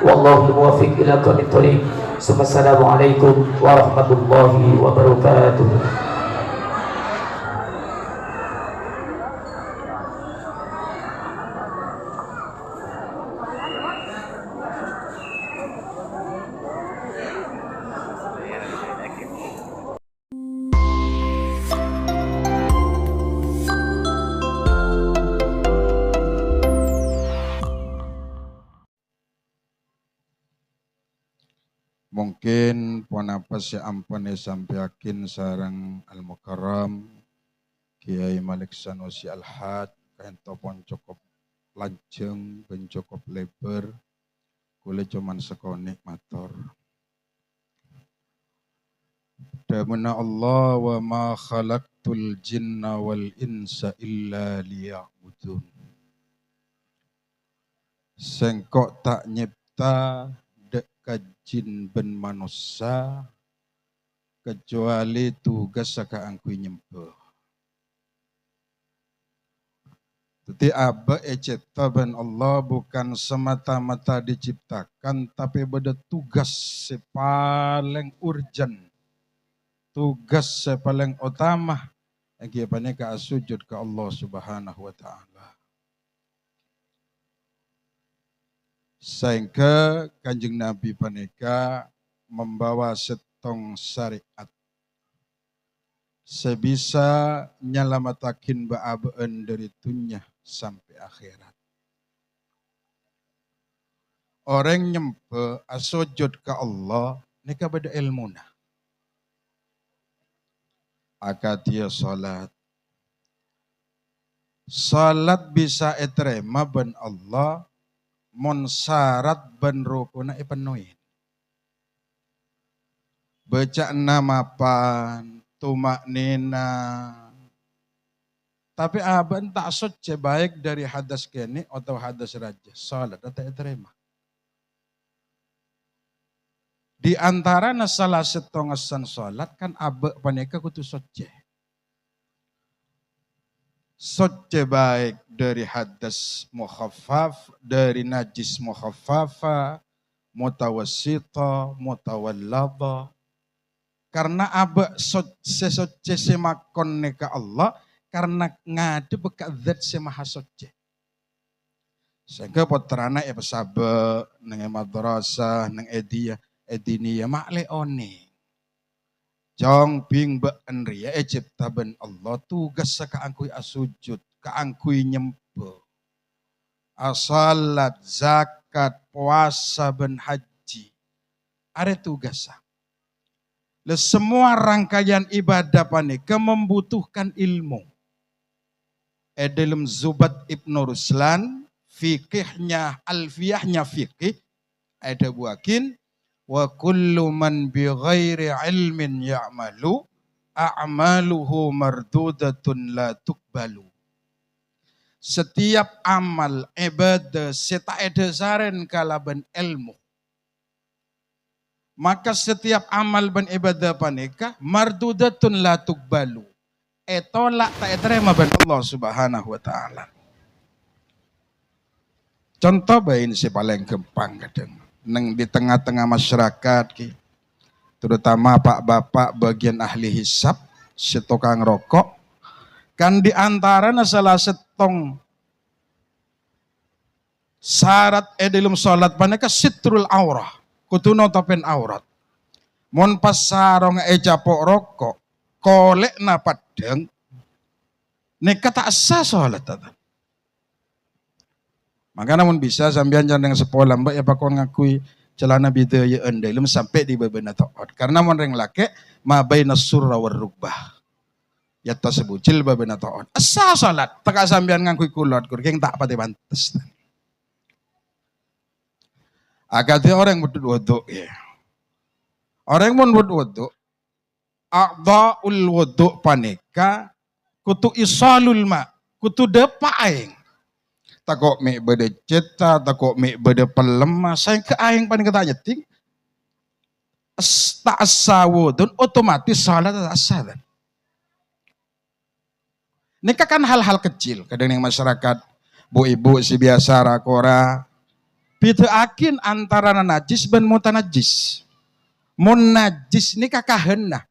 wallahu muwaffiq ila aqwamit thoriq. Assalamualaikum warahmatullahi wabarakatuh. Mungkin puan apa si ampun sampai yakin sarang al-mukarram Kiai Malik Sanusi Al-Had kaento pon cukup lanceng ben cukup lebar kule cuman sekonik matur. Damana Allah wa ma khalaqtul jinna wal insa illa liya'budun. Sengkok tak nyipta jin ben manusia kecuali tugas saka angkui nyembah. Jadi aba cipta ben Allah bukan semata-mata diciptakan tapi beda tugas paling urgent. Tugas paling utama yang paneka sujud ke Allah Subhanahu wa taala. Sehingga Kanjeng Nabi paneka membawa setong syariat sebisa nyalamatakin ba'abaan dari dunia sampai akhirat. Orang nyempe asujud ke Allah nika beda ilmuna. Akad dia salat. Salat bisa etrema ben Allah mon syarat ben rukuna ipenuhin. Baca nama pan, tumak nina. Tapi aban tak suci baik dari hadas kene atau hadas raja. Salat atau terima. Di antara salah setongasan salat kan abe paneka kutu suci. Suci baik dari hadas mukhaffaf, dari najis mukhaffafa, mutawassita, mutawallada. Karena aba sesuci semakon neka Allah, karena ngadu bekat zat semaha suci. Sehingga putrana sabe nang madrasah nang ediniya makle one. Jong ping be enria cipta ben Allah tugas saka angkui asujud, ka angkui nyempe. Asalat, zakat, puasa ben haji. Ada tugas. Semua rangkaian ibadah panika membutuhkan ilmu. Dalam Zubat Ibn Ruslan, fikihnya, alfiyahnya fikih, ada buakin, wa kullu man bi ghairi ilmin ya'malu, a'maluhu mardudatun la tukbalu. Setiap amal, ibadah, seta edesaren kalaban ilmu. Maka setiap amal ben ibadah panika, mardudatun la tukbalu. Tolak tak terima ben Allah Subhanahu wa taala. Contoh bain si paling gampang kadang neng di tengah-tengah masyarakat ki. Terutama pak bapak bagian ahli hisab, si tukang rokok kan di antara salah setong syarat dalam salat paneka sitrul aurah, kudu notopen aurat. Mon pas sarong capok rokok kolek na padang neka tak sah salat tata. Maka namun bisa sambian jangan dengan sepola mbak ya pakon ngakui celana bidaya endalem sampai di babena taat. Karena mon reng lake ma baina surra war rukbah. Ya tersebut cil babena taat. Asa salat teka sambian ngakui kulot kurang tak pati pantes. Agaknya orang wudu ya. Orang mon wudu a'dha'ul wudu paneka kutu isalul ma, kutu depa aing. Takok me bede ceta, takok me bede pelemah, sayang ke aing paling kata nyeting. Tak asawudun otomatis salat tak asadan. Nika kan hal-hal kecil, kadang yang masyarakat bu ibu si biasa rakora Bidaakin antara najis ben mutanajis. Mun najis ni kakahenna.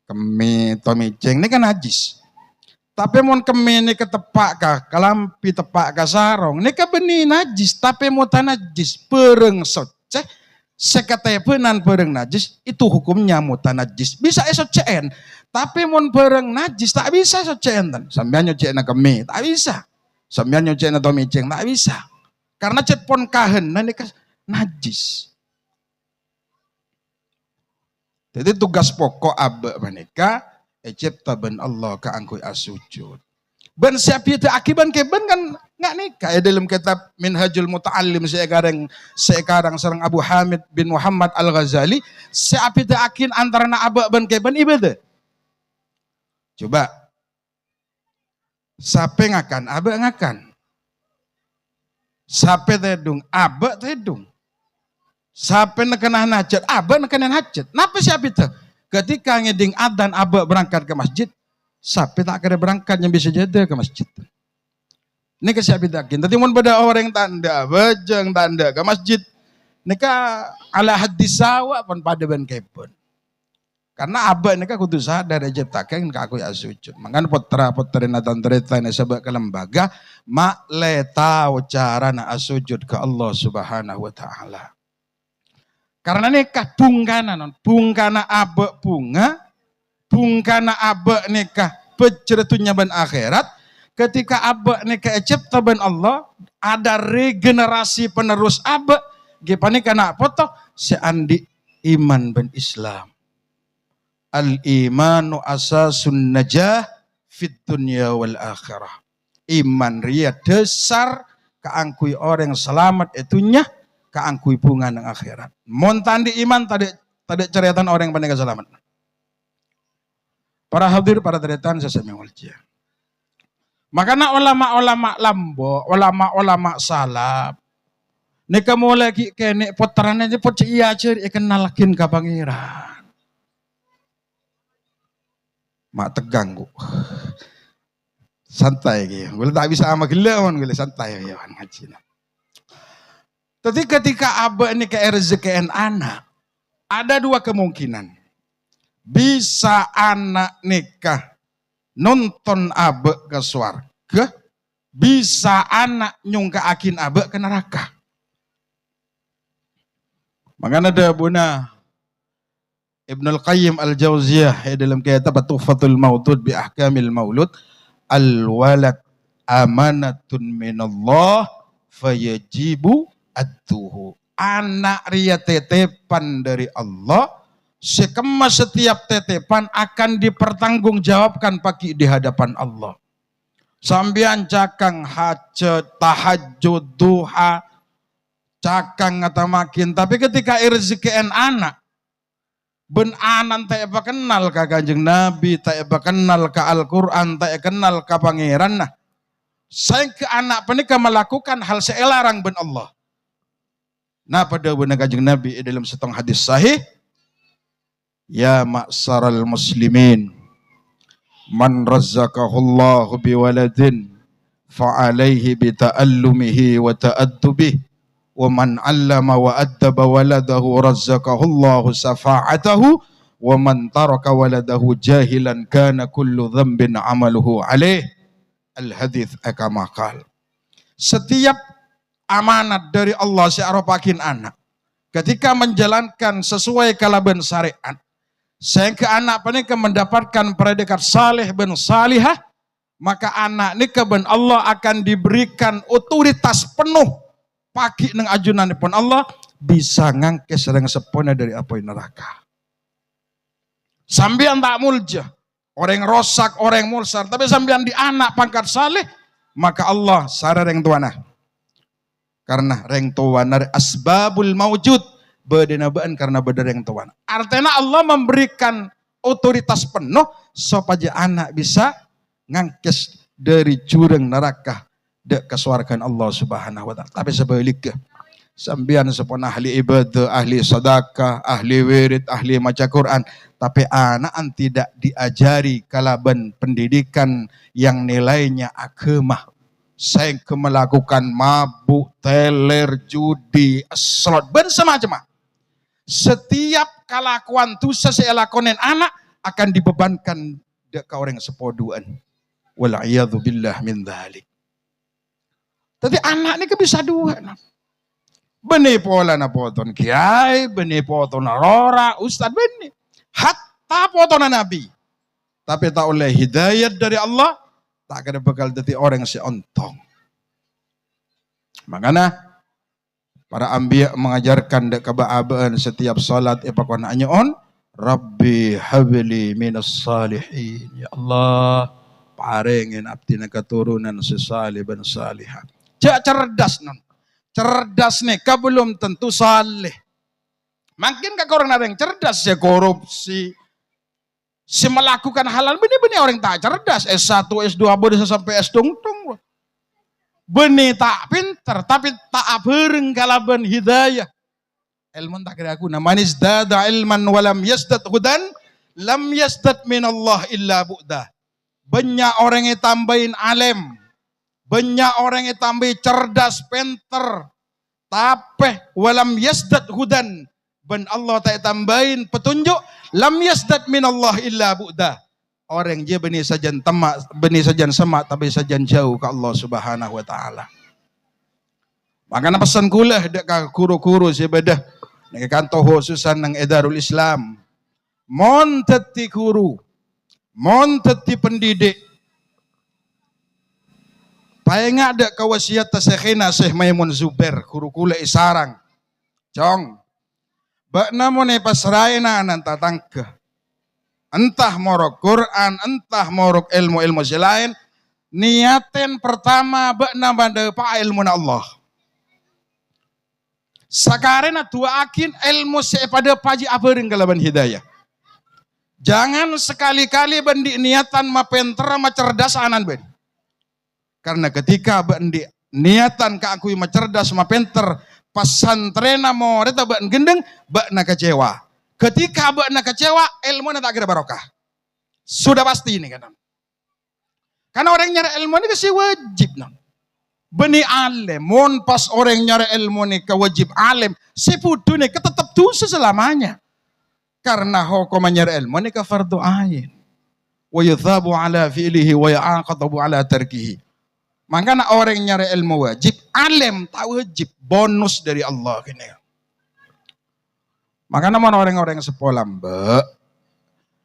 Kemi tomiceng ni kan najis. Tapi mun kemi ni ketepak ka kalampi tepak ka sarong ni ka beni najis tapi mutanajis pereng soceh seketepenan pereng najis itu hukumnya mutanajis. Bisa esocen tapi mun pereng najis tak bisa esocen tan. Sambian nyocen na kemi tak bisa. Sambian nyocen na tomiceng tak bisa. Karena cet pon kahenna ni ka najis. Jadi tugas pokok abe manika ecipta ben Allah ka angkui asujud. Ben siap itu akiban ke ben kan nggak nikah ya dalam kitab Minhajul Muta'allim sekarang sareng Abu Hamid bin Muhammad Al-Ghazali siap itu akin antara na abe ben ke ben ibadah. Coba sape ngakan abe ngakan. Sape tedung abe tedung. Sampai nekenah hajat, abah nekenah hajat. Napa siapa itu? Ketika ngeding adzan abah berangkat ke masjid, sampai tak kira berangkat yang bisa jadi ke masjid. Ini ke siapa itu? Tadi mun pada orang tanda, bajang tanda ke masjid. Nika ala hadis sawa pun pada ben kepun. Karena abah nika kudu sadar aja takeng ka aku ya sujud. Mangan putra-putri natan cerita ini sebab ke lembaga mak leta cara na asujud ke Allah Subhanahu wa taala. Karena nikah bungkana abe bungkana abe nikah peceretunya ben akhirat. Ketika abe nikah cipta ben Allah, ada regenerasi penerus abe. Gimana kana foto seandi iman ben Islam. Al imanu asasun najah fit dunya wal akhirah. Iman ria dasar keangkui orang selamat itunya. Keangkui bunga ng akhirat. Montan di iman tadi cerita orang yang pandai selamat. Para hadir, para deretan sesama waljia. Makanya ulama-ulama lambo, ulama-ulama salaf. Nika mulai kene potrannya je pot iya cer kenalakin ka pangeran. Mak tegang ku. Santai gitu. Gue tak bisa ama gila gue santai ya ngaji. Tapi ketika abah ini ke rezekian anak, ada dua kemungkinan. Bisa anak nikah nonton abah ke surga, bisa anak nyungka akin abah ke neraka. Makanya ada Buna Ibnul Qayyim Al-Jauziyah dalam kitab Tuhfatul Maudud bi Ahkamil Maulud, al-walad amanatun minallah fayajibu atuhu. Anak ria tetepan dari Allah, sekema setiap tetepan akan dipertanggungjawabkan pagi di hadapan Allah. Sambian cakang hajat, tahajud, duha, cakang atau makin. Tapi ketika rezeki anak, ben anan tak kenal ka Kanjeng Nabi, tak kenal ka Al-Quran, tak kenal ka pangeran. Nah, saya ke anak penikah melakukan hal seelarang ben Allah. Nah pada benar Kanjeng Nabi dalam setengah hadis sahih, ya ma'saral muslimin, man razzaqahullahu biwaladin fa'alaihi bita'allumihi wa ta'addubihi, wa man 'allama wa addaba waladahu razzaqahullahu safa'atahu, wa man taraka waladahu jahilan kana kullu dhanbin 'amaluhu alaih. Al-hadits kama qala. Setiap amanat dari Allah searopakin anak. Ketika menjalankan sesuai kalaban syariat, sehingga anak penikah mendapatkan predikat saleh ben salihah, maka anak nikah ben Allah akan diberikan otoritas penuh pagi neng ajunan pun Allah bisa ngangke sedang sepona dari apa neraka. Sambian tak mulja, orang rosak, orang mulsar, tapi sambian di anak pangkat saleh, maka Allah sarang yang tuanah. Karena reng tuana asbabul maujud bedenabaan karena beda reng tuana. Artinya Allah memberikan otoritas penuh supaya anak bisa ngangkes dari jurang neraka dek kesuarkan Allah Subhanahu wa taala. Tapi sebaliknya sambian sepon ahli ibadah, ahli sedekah, ahli wirid, ahli maca Quran, tapi anak tidak diajari kalaban pendidikan yang nilainya agama. Saya melakukan mabuk, teler, judi, slot, ben semacam. Setiap kelakuan tu saya lakonin anak akan dibebankan ke orang sepoduan. Wal'iyadhu billah min dhalik. Tapi anak ni ke bisa dua. Benih pola na poton kiai, benih poton na rora, ustad benih. Hatta poton na nabi. Tapi tak oleh hidayat dari Allah, tak ada bakal jadi orang si ontong. Makanya para anbiya mengajarkan dek kebaabaan setiap salat epakon anyon, Rabbi habli minas salihin. Ya Allah, paringin abdi na keturunan sesalih dan salihah. Cak cerdas non. Cerdas nih, belum tentu saleh. Makin kak orang ada yang cerdas ya korupsi. Si melakukan halal benih-benih orang tak cerdas. S1, S2 boleh sampai S tungtung. Benih tak pinter, tapi tak apereng kalaban hidayah. Ilmu tak kira aku. Naman izdada ilman walam yazdad hudan, lam yazdad minallah illa bu'dah. Banyak orang yang tambahin alim. Banyak orang yang tambahin cerdas, pinter. Tapi walam yazdad hudan. Ben Allah tak tambahin petunjuk, lam yazdad minallah illa bu'dah. Orang dia benih sajan temak, benih sajan semak, tapi sajan jauh ke Allah Subhanahu wa taala. Makanya pesan kulah dek kuru-kuru sebedah nek kantor khususan nang Edarul Islam. Mon teti guru, mon teti pendidik. Payenga dek kawasiat Syekhina Syekh Maimun Zubair, guru kula isarang. Cong. Bak namun pasraina nan tatangke. Entah morok Quran, entah morok ilmu-ilmu selain, niatin pertama bak nama depa ilmu Allah. Sakarena tua akin ilmu sepada paji aperin kalaban hidayah. Jangan sekali-kali bendi niatan ma pentera ma cerdas anan ben. Karena ketika bendi niatan ka akui ma cerdas ma penter, pasantrena mau reta ben gendeng, bak na kecewa. Ketika abak nak kecewa, ilmu nak tak kira barokah. Sudah pasti ini kan. Karena orang nyari ilmu ini kasih wajib. Beni alim, mon pas orang nyari ilmu ini ke wajib alim, seputu ini tetap dosa selamanya. Karena hukum nyari ilmu ini ke fardu ain. Wa yuthabu ala fi'lihi wa ya'aqatabu ala tarkihi. Makanya orang nyari ilmu wajib, alim tak wajib, bonus dari Allah ini. Makanya orang-orang sepolam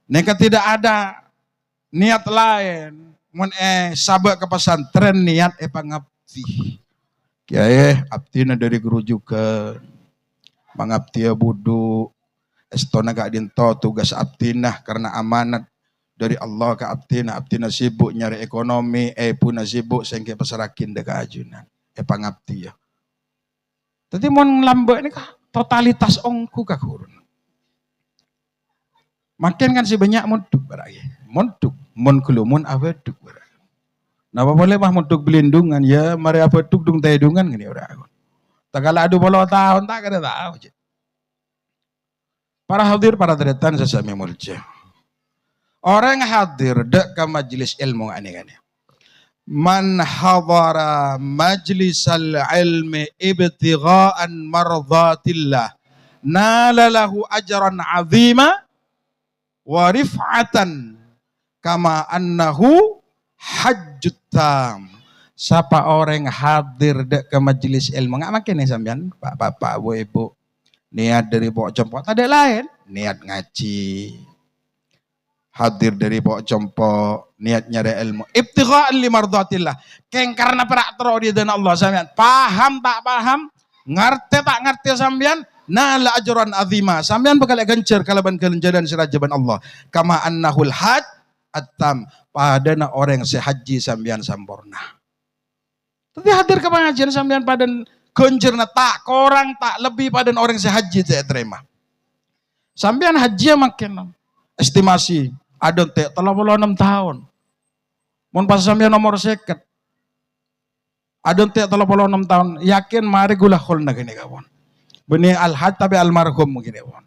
neka tidak ada niat lain, sabak ke pesantren niat pangabdi. Kiai abdina dari guru juga, mangabdi budu, estona gak dinto tugas abdina karena amanat dari Allah ke abdina sibuk nyari ekonomi, puna sibuk sehingga pasarakin deka ajunan, pangabdi ya. Tapi mon lambek ini kah? Totalitas ongku kakurun. Makin kan si banyak munduk barang. Munduk, mun kulumun abaduk barang. Napa boleh mah munduk belindungan ya, mari abaduk dung tedungan gini orang. Tak kala adu puluh tahun tak kada tahu. Para hadir para deretan sesami mulja. Orang hadir dek ke majelis ilmu aneh-aneh. Man hadara majlisal ilmi ibtigha'an mardhatillah nala lahu ajran azima wa rif'atan kama annahu hajjut tam. Siapa orang hadir dek ke majelis ilmu, nggak makin nih sampean bapak ibu niat dari pok jempol ada lain niat ngaji. Hadir dari pok jompo niat nyari ilmu ibtigha'an li mardhatillah keng karena perak tero di dan Allah sampean paham tak paham ngerti tak ngerti sampean nala ajran azima sampean bakal gencer kalaban kelenjaran sirajaban Allah kama annahul hajj atam padana orang sehaji sampean sampurna. Tapi hadir ke pengajian sampean padan gencerna tak korang tak lebih padan orang sehaji saya terima. Sampean haji makin estimasi ada teh 36 tahun. Mun pas sampean nomor seket. Ada teh 36 tahun. Yakin mari gula khulna gini kawan. Benih al-hajj tapi almarhum gini kawan.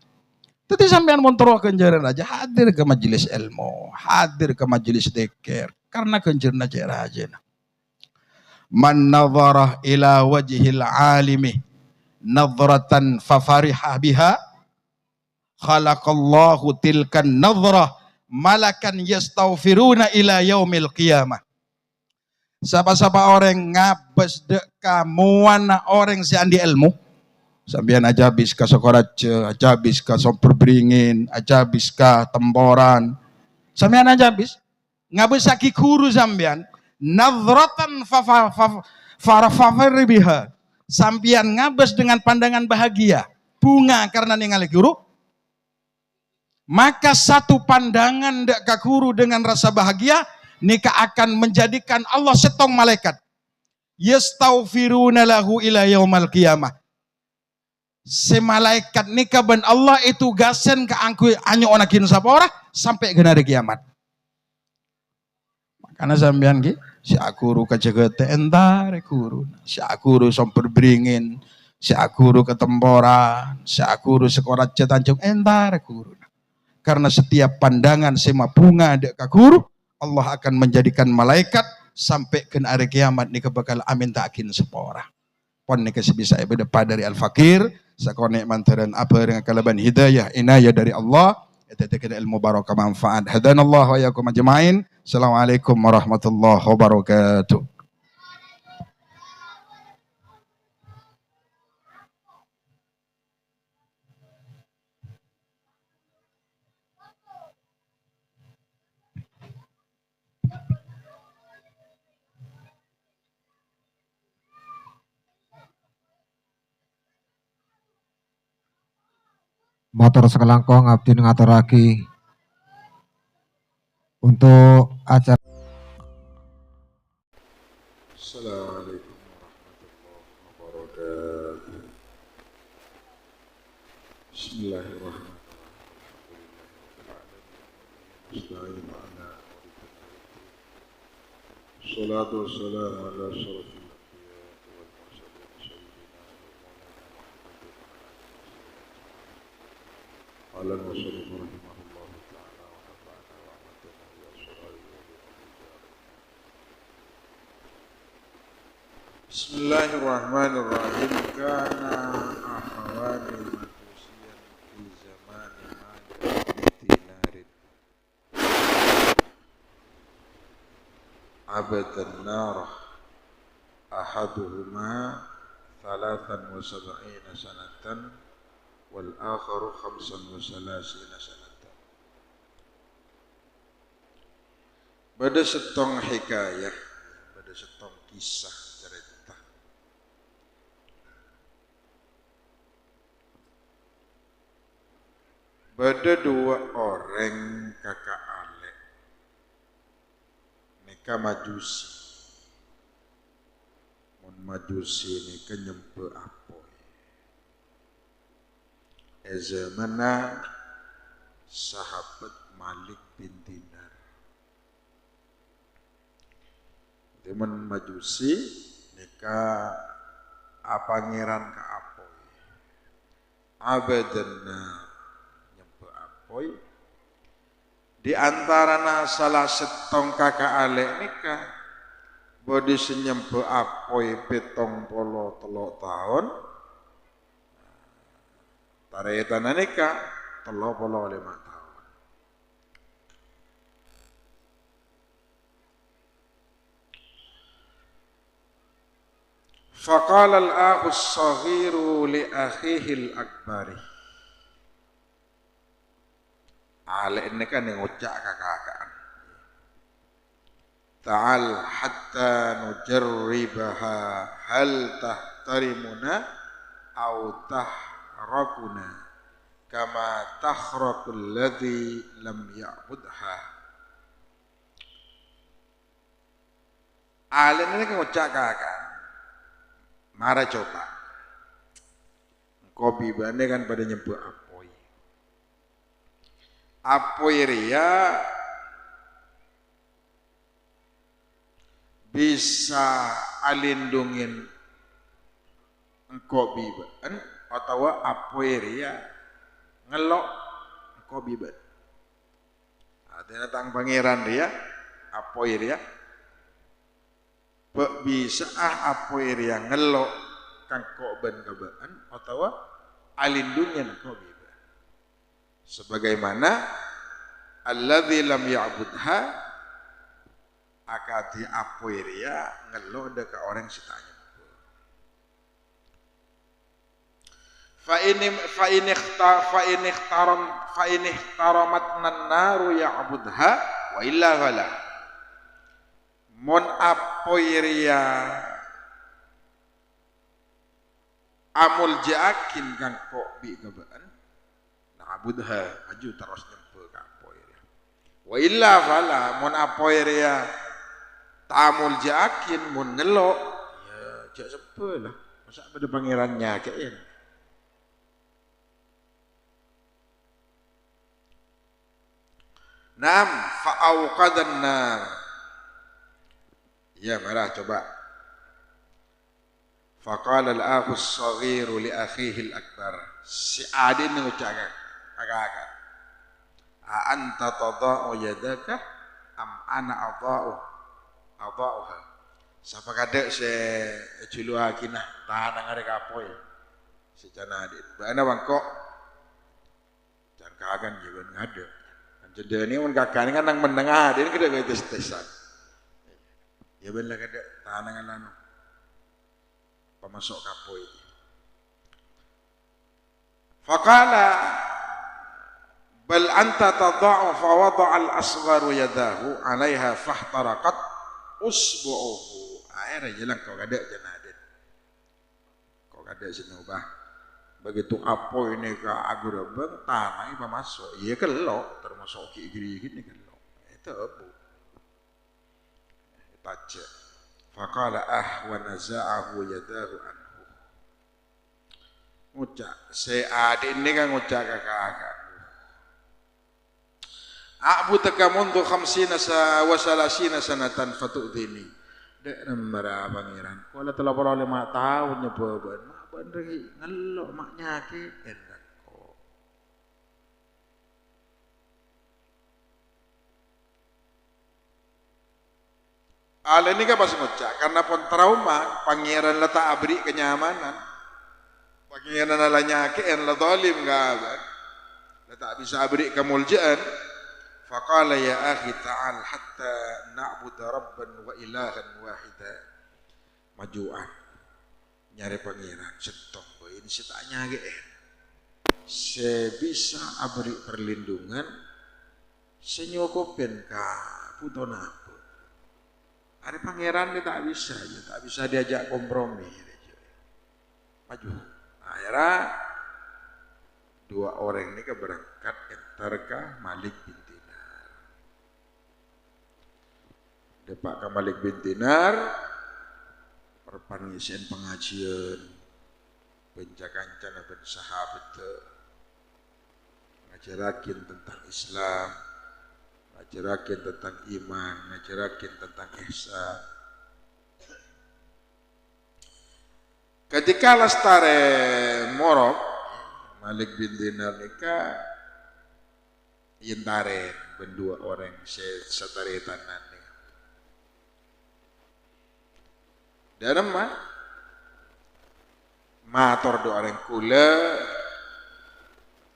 Tapi sampean mun terus kenjaran aja hadir ke majelis ilmu, hadir ke majelis dzikir karena kenjarna aja. Man nadhara ila wajhil alimi nadratan fafariha biha khalaqallahu tilkan nadhrah malakan yastaghfiruna ila yaumil qiyamah. Siapa-siapa orang ngabes dek kamuan orang si andi ilmu sambian aja habis ka Sokoraja, aja habis ka Somperberingin, aja habis ka Temboran, sambian aja habis ngabes saki guru sambian nadratan fafari biha, sambian ngabes dengan pandangan bahagia bunga karena ningali guru, maka satu pandangan dek ka guru dengan rasa bahagia nika akan menjadikan Allah setong malaikat yastaghfiruna lahu ila yaumal qiyamah. Si malaikat nika ben Allah itu gasen ke angku anyo onakin sapora sampai gena hari kiamat. Makanya sampean ki si akuru ke Jegete entare guru, si akuru Somperberingin, si akuru ke Temboran, si akuru Sekolah Tanjung entare guru. Karena setiap pandangan sema bunga dek ka guru, Allah akan menjadikan malaikat sampai ke hari kiamat nika bakal amin takin sepora. Pon nika sebisa ibadah dari al-fakir sakone mantaran apa dengan kalaban hidayah inayah dari Allah eta teh ilmu barokah manfaat. Hadanallahu wa iyyakum ajmain. Assalamualaikum warahmatullahi wabarakatuh. Motor sekelangkong abdi ngaturake untuk acara. Assalamualaikum warahmatullahi wabarakatuh. Bismillahirrahmanirrahim. Salatu wassalamu ala asyrafil anbiya wal mursalin sayyidina wa maulana Muhammadin wa ala alihi rahimahullahu ta'ala wa nafa'ana wa amatana bi asrarihi wa Bismillahirrahmanirrahim. Kana akhawani majusiyan fi zamani dinarin abadan narah ahaduhuma 73 sanatan wal akharu 35 sanatan. Pada setong hikayah, pada setong kisah cerita. Pada dua orang kakak alek nika majusi. Mun majusi nika nyempe apoy. Zamana sahabat Malik bin Dinar. Teman majusi nika pangeran ka apoy. Abadanna nyempe apoy. Di antarana salah setong kakak alek nika bodi senyempe apoy 73 tahun. Taretan nika 35 tahun. Faqala al-akhu as-saghiru li akhihi al-akbari. Ale ini kan yang ucap kakak-kakaan. Ta'al hatta nujarribaha hal tahtarimuna au tahrakuna kama tahrakul ladzi lam ya'budha. Ale ini kan ucap kakak. Mara coba. Kopi bane kan pada nyebut apoy. Apoy ria bisa alindungin engkau biban atau apoy ria ngelok engkau biban. Ada tang pangeran ria apoy ria bisa apoir yang ngelok kangko ben kebaan atau alindungan ko biba. Sebagaimana alladzi lam ya'budha akati apoir ya ngelok deka orang sitanya. Fa ini ihtaramat naru ya'budha wa illa fala. Mon apoiria amul jaakin kang kok bi kebaan na'budha maju terus nyempe ka apoiria. Wa illa fala mon apoiria tamul jaakin mon ngelok ya jak sepe lah. Masa pada pangerannya kain. Naam fa'auqadan nar. Ya marah coba. Faqala al-akhu as-saghir li akhihi al-akbar. Si Adin ngucapkan kakak. A anta tada'u yadaka am ana adha'uha. Sapa kadek se julu akinah tahan ngare kapoy. Si Adin. Bana bangkok. Jan kagan jaban ngade. Jadi ini mun kakak kan nang menengah, dia kada gaya tes-tesan. Ya benar kada tahanangan lanu. Pemasok kapoi. Faqala bal anta tada'u fa wada'a al-asgharu yadahu 'alaiha fahtaraqat usbu'uhu. Akhirnya jelang kau kada janadin. Kau kada sinubah. Begitu apa ini ke agurabeng tanah iba masuk iya kelok termasuk kiri gini kelok itu apa taja faqala wa naza'ahu yadahu anhu ngucak se adik ini kan ngucak kakak a'bu takamundu khamsina wa salasina sanatan fatu'dhini dek nembara pangeran kala telah 5 tahun nyebaban bandari ngelok maknya ke enak kok. Ala ini kan pas ngocak karena pun trauma pangeran letak abri kenyamanan. Pangeran ala nyake en la zalim gaban. Letak bisa abri kemuljaan. Faqala ya akhi ta'al hatta na'budu rabban wa ilahan wahida. Majuan. Nyari pangeran setong boy ini setanya ge sebisa abri perlindungan senyokopin ka putona apa hari pangeran dia tak bisa diajak kompromi maju akhirnya 2 orang ini berangkat entarkah Malik bin Dinar depak ka Malik bin Dinar perpangisian pengajian penjakancan dan sahabat ngajarakin tentang Islam ngajarakin tentang iman ngajarakin tentang ihsan ketika lastare morok Malik bin Dinar nikah yentare berdua orang setare tanan dan mator do orang kula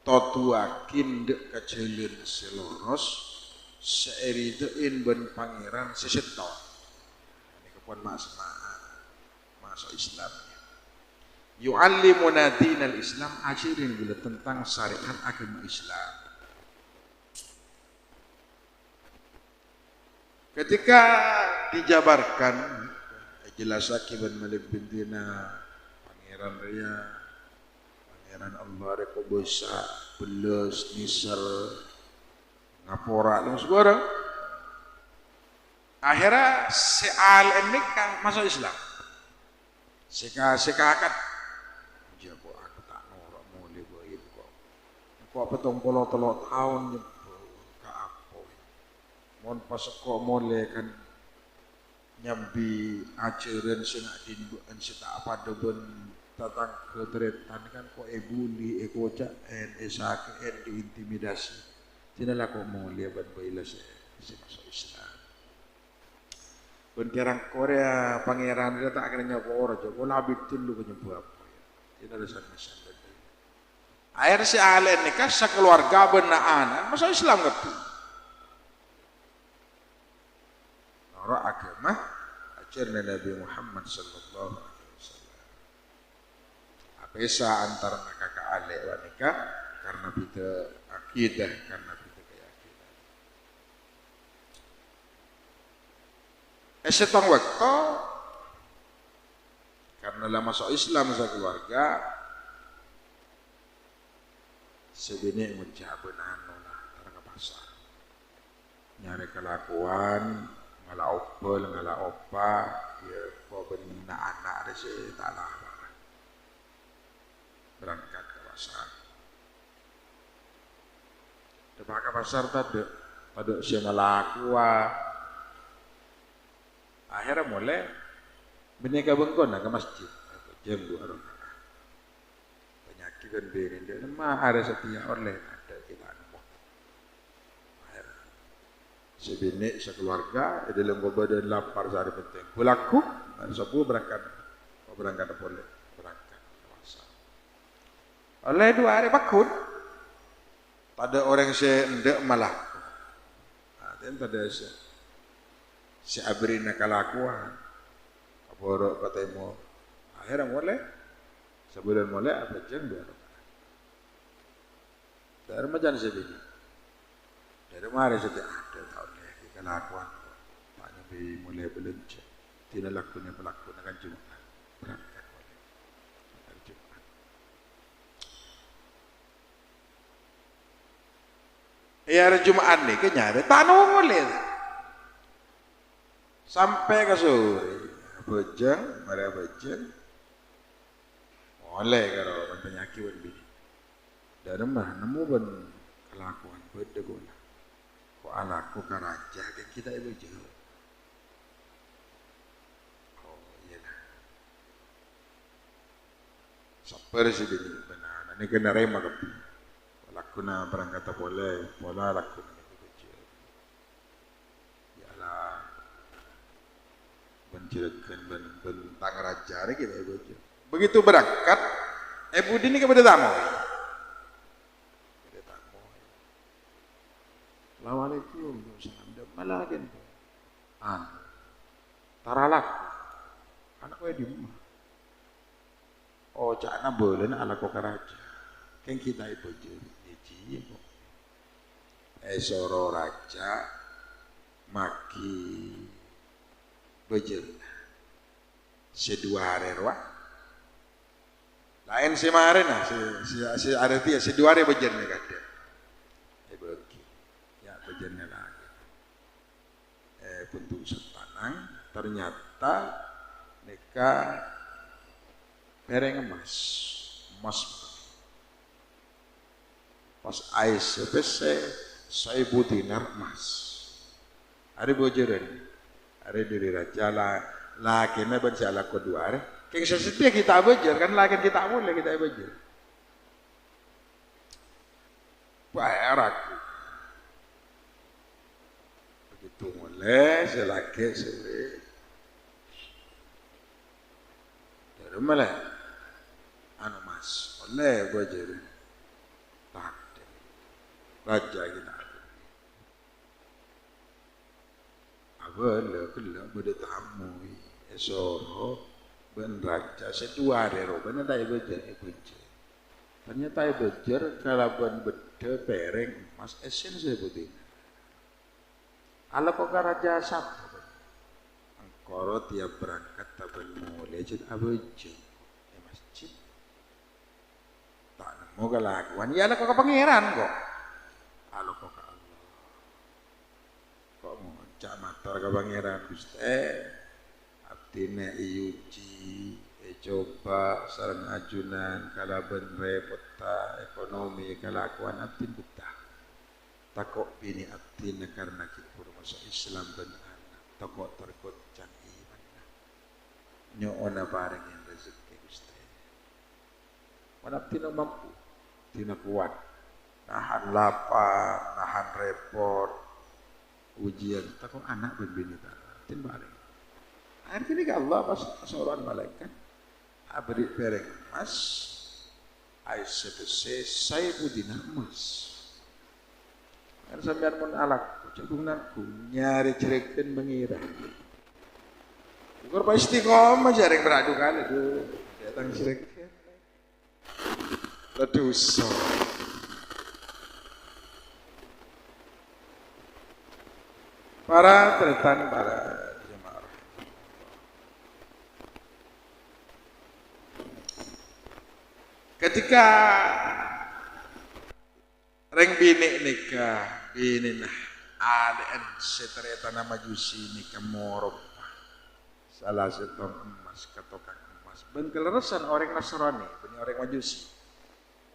totuakin dek kacelin seloros seeridein ben pangeran seseton ini kepon masuk Islam yu'allimuna dinal Islam ajarin gula tentang syariat agama Islam ketika dijabarkan jelas akibat Malik bin Dinar pangeran raya pangeran Allah reko bisa beles nisar ngapora lu sebarang akhirnya si al ini kan masuk Islam sekakan ya kok aku tak norak mulai begitu kok petong polo telok tahun ke apa mon pas kok mulai kan nyambi ajaran sing dinbukan sita apa deben tatang kedretan kan kok ebuli ekocak en esake en diintimidasi tinalah kok mau lihat baila si masuk Islam Pengerang Korea pangeran dia tak kena nyoba orang Joko labit dulu penyebab apa ya. Tidak ada sana. Akhir si Alen nikah sekeluarga benaanan masa Islam ngerti. Orang agama ajaran Nabi Muhammad sallallahu alaihi wasallam. Apesa antara kakak Ale wanita karena kita akidah karena kita keyakinan. Setang waktu karena lama masuk Islam sekeluarga sebenarnya ngucap benano lah tarang pasar nyari kelakuan ngala opel ngala opa ya kok benda anak ada sih tak lah berangkat ke pasar depan ke pasar tadi pada si ngalakuan akhirnya mulai bineka bengkon ke masjid jam 2 orang penyakit dan berin dia mah ada setiap oleh ada kita sebinik sekeluarga dalam badan lapar sehari penting pulaku sepuh berangkat boleh berangkat puasa oleh 2 hari bakun pada orang hendak malah dan pada si abrina kalakuan kaborok katanya akhirnya mulai sebulan mulai apa jam 2 dari majan sebinik dari mana setiap ada tahun lagi kelakuan Pak Nabi mulai belanja tidak lakunya pelaku akan Jumat berangkat boleh hari Jumat hari Jumat ni kenyari tak boleh sampai ke sore bejeng mari bejeng boleh kalau penyakit berbeda dari mana nemu ben kelakuan beda gula kok anakku karaja ke kita ibu jauh oh iyalah sabar sih ini benar ini kena rema ke lakuna berangkat boleh pola lakuna ibu jauh iyalah mencirikan bentang raja kita ibu jauh begitu berangkat ibu dini kepada tamu Assalamualaikum salam malah kan taralak anak gue di rumah oh cakna boleh ala kok raja kan kita ibu jadi kok soro raja maki bejer sedua hari roh lain si kemarin si arti si 2 hari bejer nih kata bejernya lagi bentuk setanang ternyata nikah pereng emas pas ais sepese 1000 dinar emas hari bojeran hari diri raja lah lakinya bersala kedua hari keng sesetia kita bejer kan lakin kita boleh kita bejer bayar aku begitu mulai selaki sore dari mana anu mas oleh bejer tak raja kita abel kelak beda tamu esoro ben raja sedua rero ben tak bejer ternyata bejer kalau ben beda pereng emas esen sebutin ala kok raja sab angkoro tiap berangkat taben mulai jadi abejer masjid tak nemu kelakuan ya ala kok pangeran kok ala kok Allah kok ngocak mator ke pangeran Gusti abdine iuji coba sareng ajunan kalaben repot ta ekonomi kelakuan abdin betah takok bini abdin karena kita masuk Islam dan anak takok tergoncang iman nyoona barengin rezeki Gusti mana abdin mampu tina kuat nahan lapar nahan repot ujian takok anak ben bini ta abdin bareng Akhirnya Allah pas seorang malaikat abri pereng emas ai sebese saya budina emas. Kan sampean mun alak cekunganku nyari cerekeun mengira. Ukur pa istiqomah jarang beradu kali tuh datang cerekeun. Leduso. Para jemaah. Ketika reng bini nikah, bini nah ADN setereta nama Majusi nikah morob salah setong emas katokan emas. Bengkeleresan orang Nasrani, bini orang Majusi,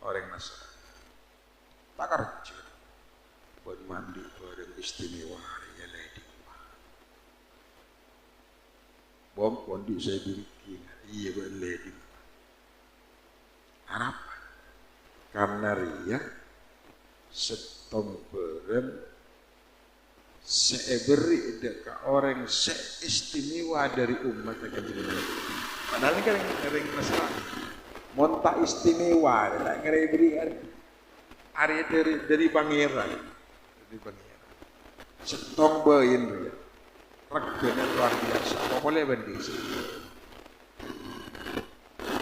orang Nasrani. Tak kerja, buat mandi bareng istimewa ya lady. Bom kondi saya bikin, iya buat lady. Arab, karena ria setong beren seeberi deka orang seistimewa dari umat akan jadi. Padahal ini kan yang Nasrani, monta istimewa, tak kira berikan Arya dari pangeran, setong bayin ria, reganya luar biasa, apa boleh banding.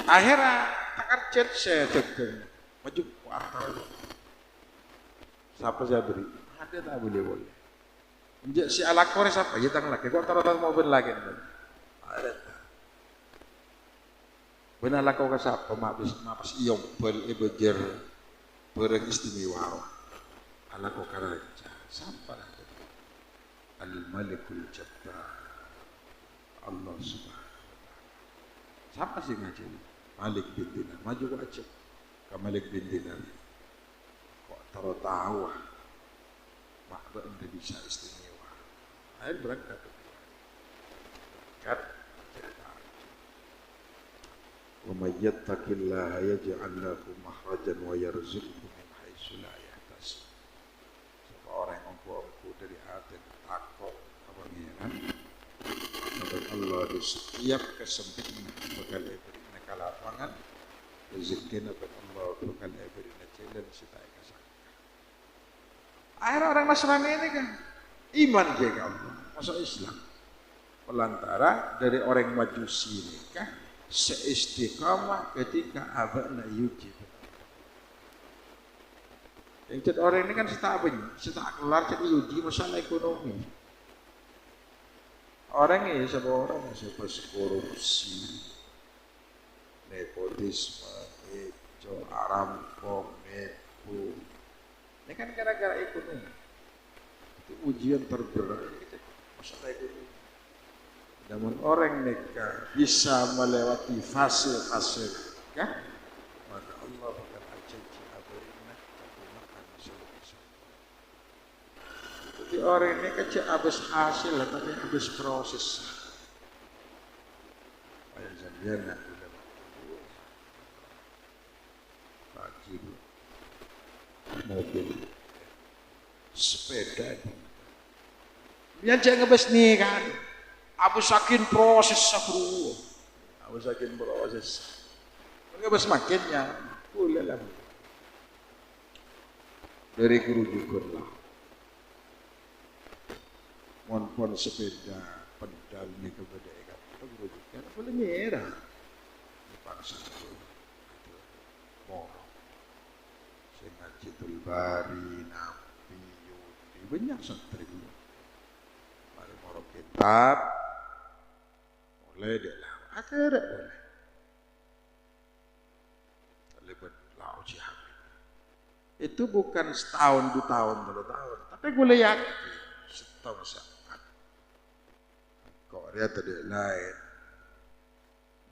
Akhirnya takar chat saya tegang, maju kuartal. Siapa saya beri? Ada tak boleh. Menjak si ala kore siapa? Ya tang lagi. Kau taruh mau ben lagi. Ada. Benar lah kau siapa? Mapas iom bel ibejer bereng istimewa. Ala kau karaja. Siapa? Al-Malikul Jabbar. Allah Subhanahu. Siapa sih ngaji? Malik bin Dinar. Maju wajib ke Malik bin Dinar. Kok tahu makba anda bisa istimewa. Akhir berangkat wa may yattaqillaha yaj'al lahu makhrajan wa yarzuqhu min haitsu la yahtasib. Siapa orang yang mampu dari hati takut kepengiran kepada Allah di setiap kesempitan bakal beri kelapangan rezeki kepada Allah bakal beri jalan supaya kasar. Akhirnya orang Nasrani ini kan iman dia ke Allah, masuk Islam. Pelantara dari orang Majusi ini kan seistiqamah ketika abadna yujib. Yang cet orang ini kan setak kelar cet yudi masalah ekonomi. Orang ini sebuah orang yang korupsi, nepotisme, itu aramkong, nepo. Ini kan gara-gara ekonomi. Itu ujian terberat. Masalah ekonomi. Namun orang nikah bisa melewati fase-fase nikah, maka Allah akan ajaji abainak tapi makan selesai. Jadi orang ini kecil habis hasil tapi habis proses. Ayat zambiana ulama pagi mobil sepeda biar jangan ngebes nih kan. Abu sakin proses sabru, Abu sakin proses. Mereka semakinnya, boleh lah. Dari guru juga lah. Mon sepeda pedal ni kepada ikat. Guru juga boleh merah. Dipaksa itu morong. Sehingga Citul Bari, Nabi, Yudi, banyak santri dulu. Mari morong kitab. Boleh dia lah, akhirnya boleh. Lebat lau jihad. Itu bukan setahun, 2 tahun, 3 tahun, tapi boleh yakin setahun saat. Kok dia tadi lain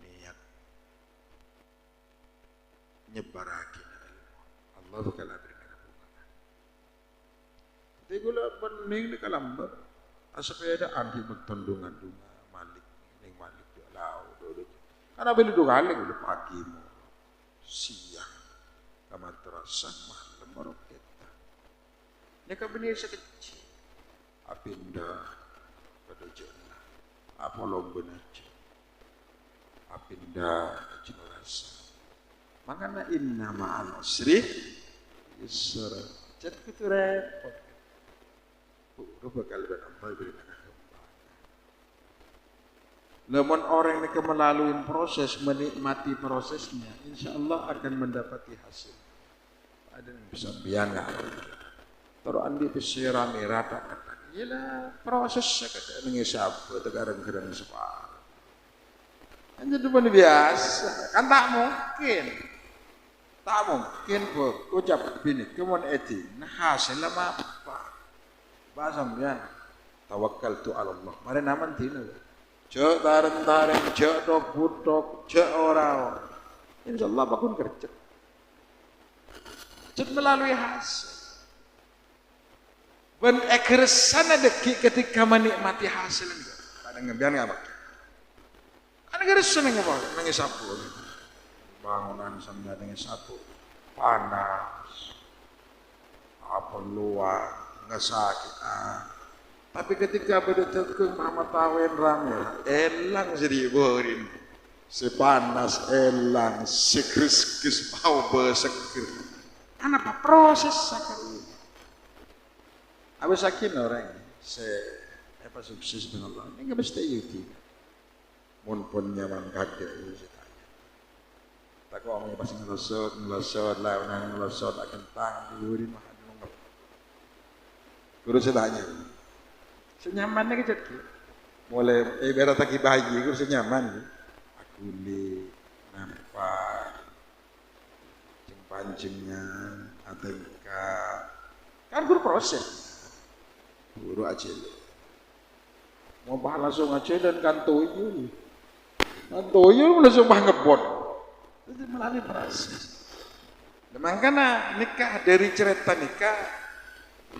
niat nyebarakin ilmu. Allah bakal beri kebukaan. Tapi gula bening di kalambar, asapeda anti bertandungan dunga. Malik dia lau dulu. Karena beli 2 kali dulu pagi mau siang ke madrasah malam baru kita. Ini kan benih sekecil. Apinda pada jannah. apa lomba aja apinda jenurasa makanya inna ma'al usri yusra jadi itu repot rubah kalban Allah beri namun orang yang melalui proses menikmati prosesnya insya Allah akan mendapati hasil ada yang bisa biangnya terus andi pesira merata kata gila prosesnya kata nangis apa tegarang-garang sepah hanya depan biasa kan tak mungkin ucap bini kemudian eti nah hasilnya apa bahasa biang tawakal tu Allah mari naman tina cek tareng cek dok cek orang insya Allah bakun kerja cek melalui hasil ben ekresana deki ketika menikmati hasil ada ngebian nggak pak ada keresan nggak pak nangis sapu bangunan sambil nangis satu panas apa luar nggak sakit tapi ketika berdetek Muhammad Tawen rame elang seriburin sepanas elang sekris mau bersekir kenapa proses sakit abis sakin orang apa sukses dengan Allah ini nggak mesti yuti mun pun nyaman kaget itu tak kau orang pasti ngelosot lah orang ngelosot akan tang diurin mah nunggu guru sedanya senyamannya gitu mulai ibarat lagi bayi guru senyaman aku li nampak pancingnya atau kan guru proses guru aja mau bah langsung aja dan kan tuyul langsung bah ngebot itu melalui proses makanya nikah dari cerita nikah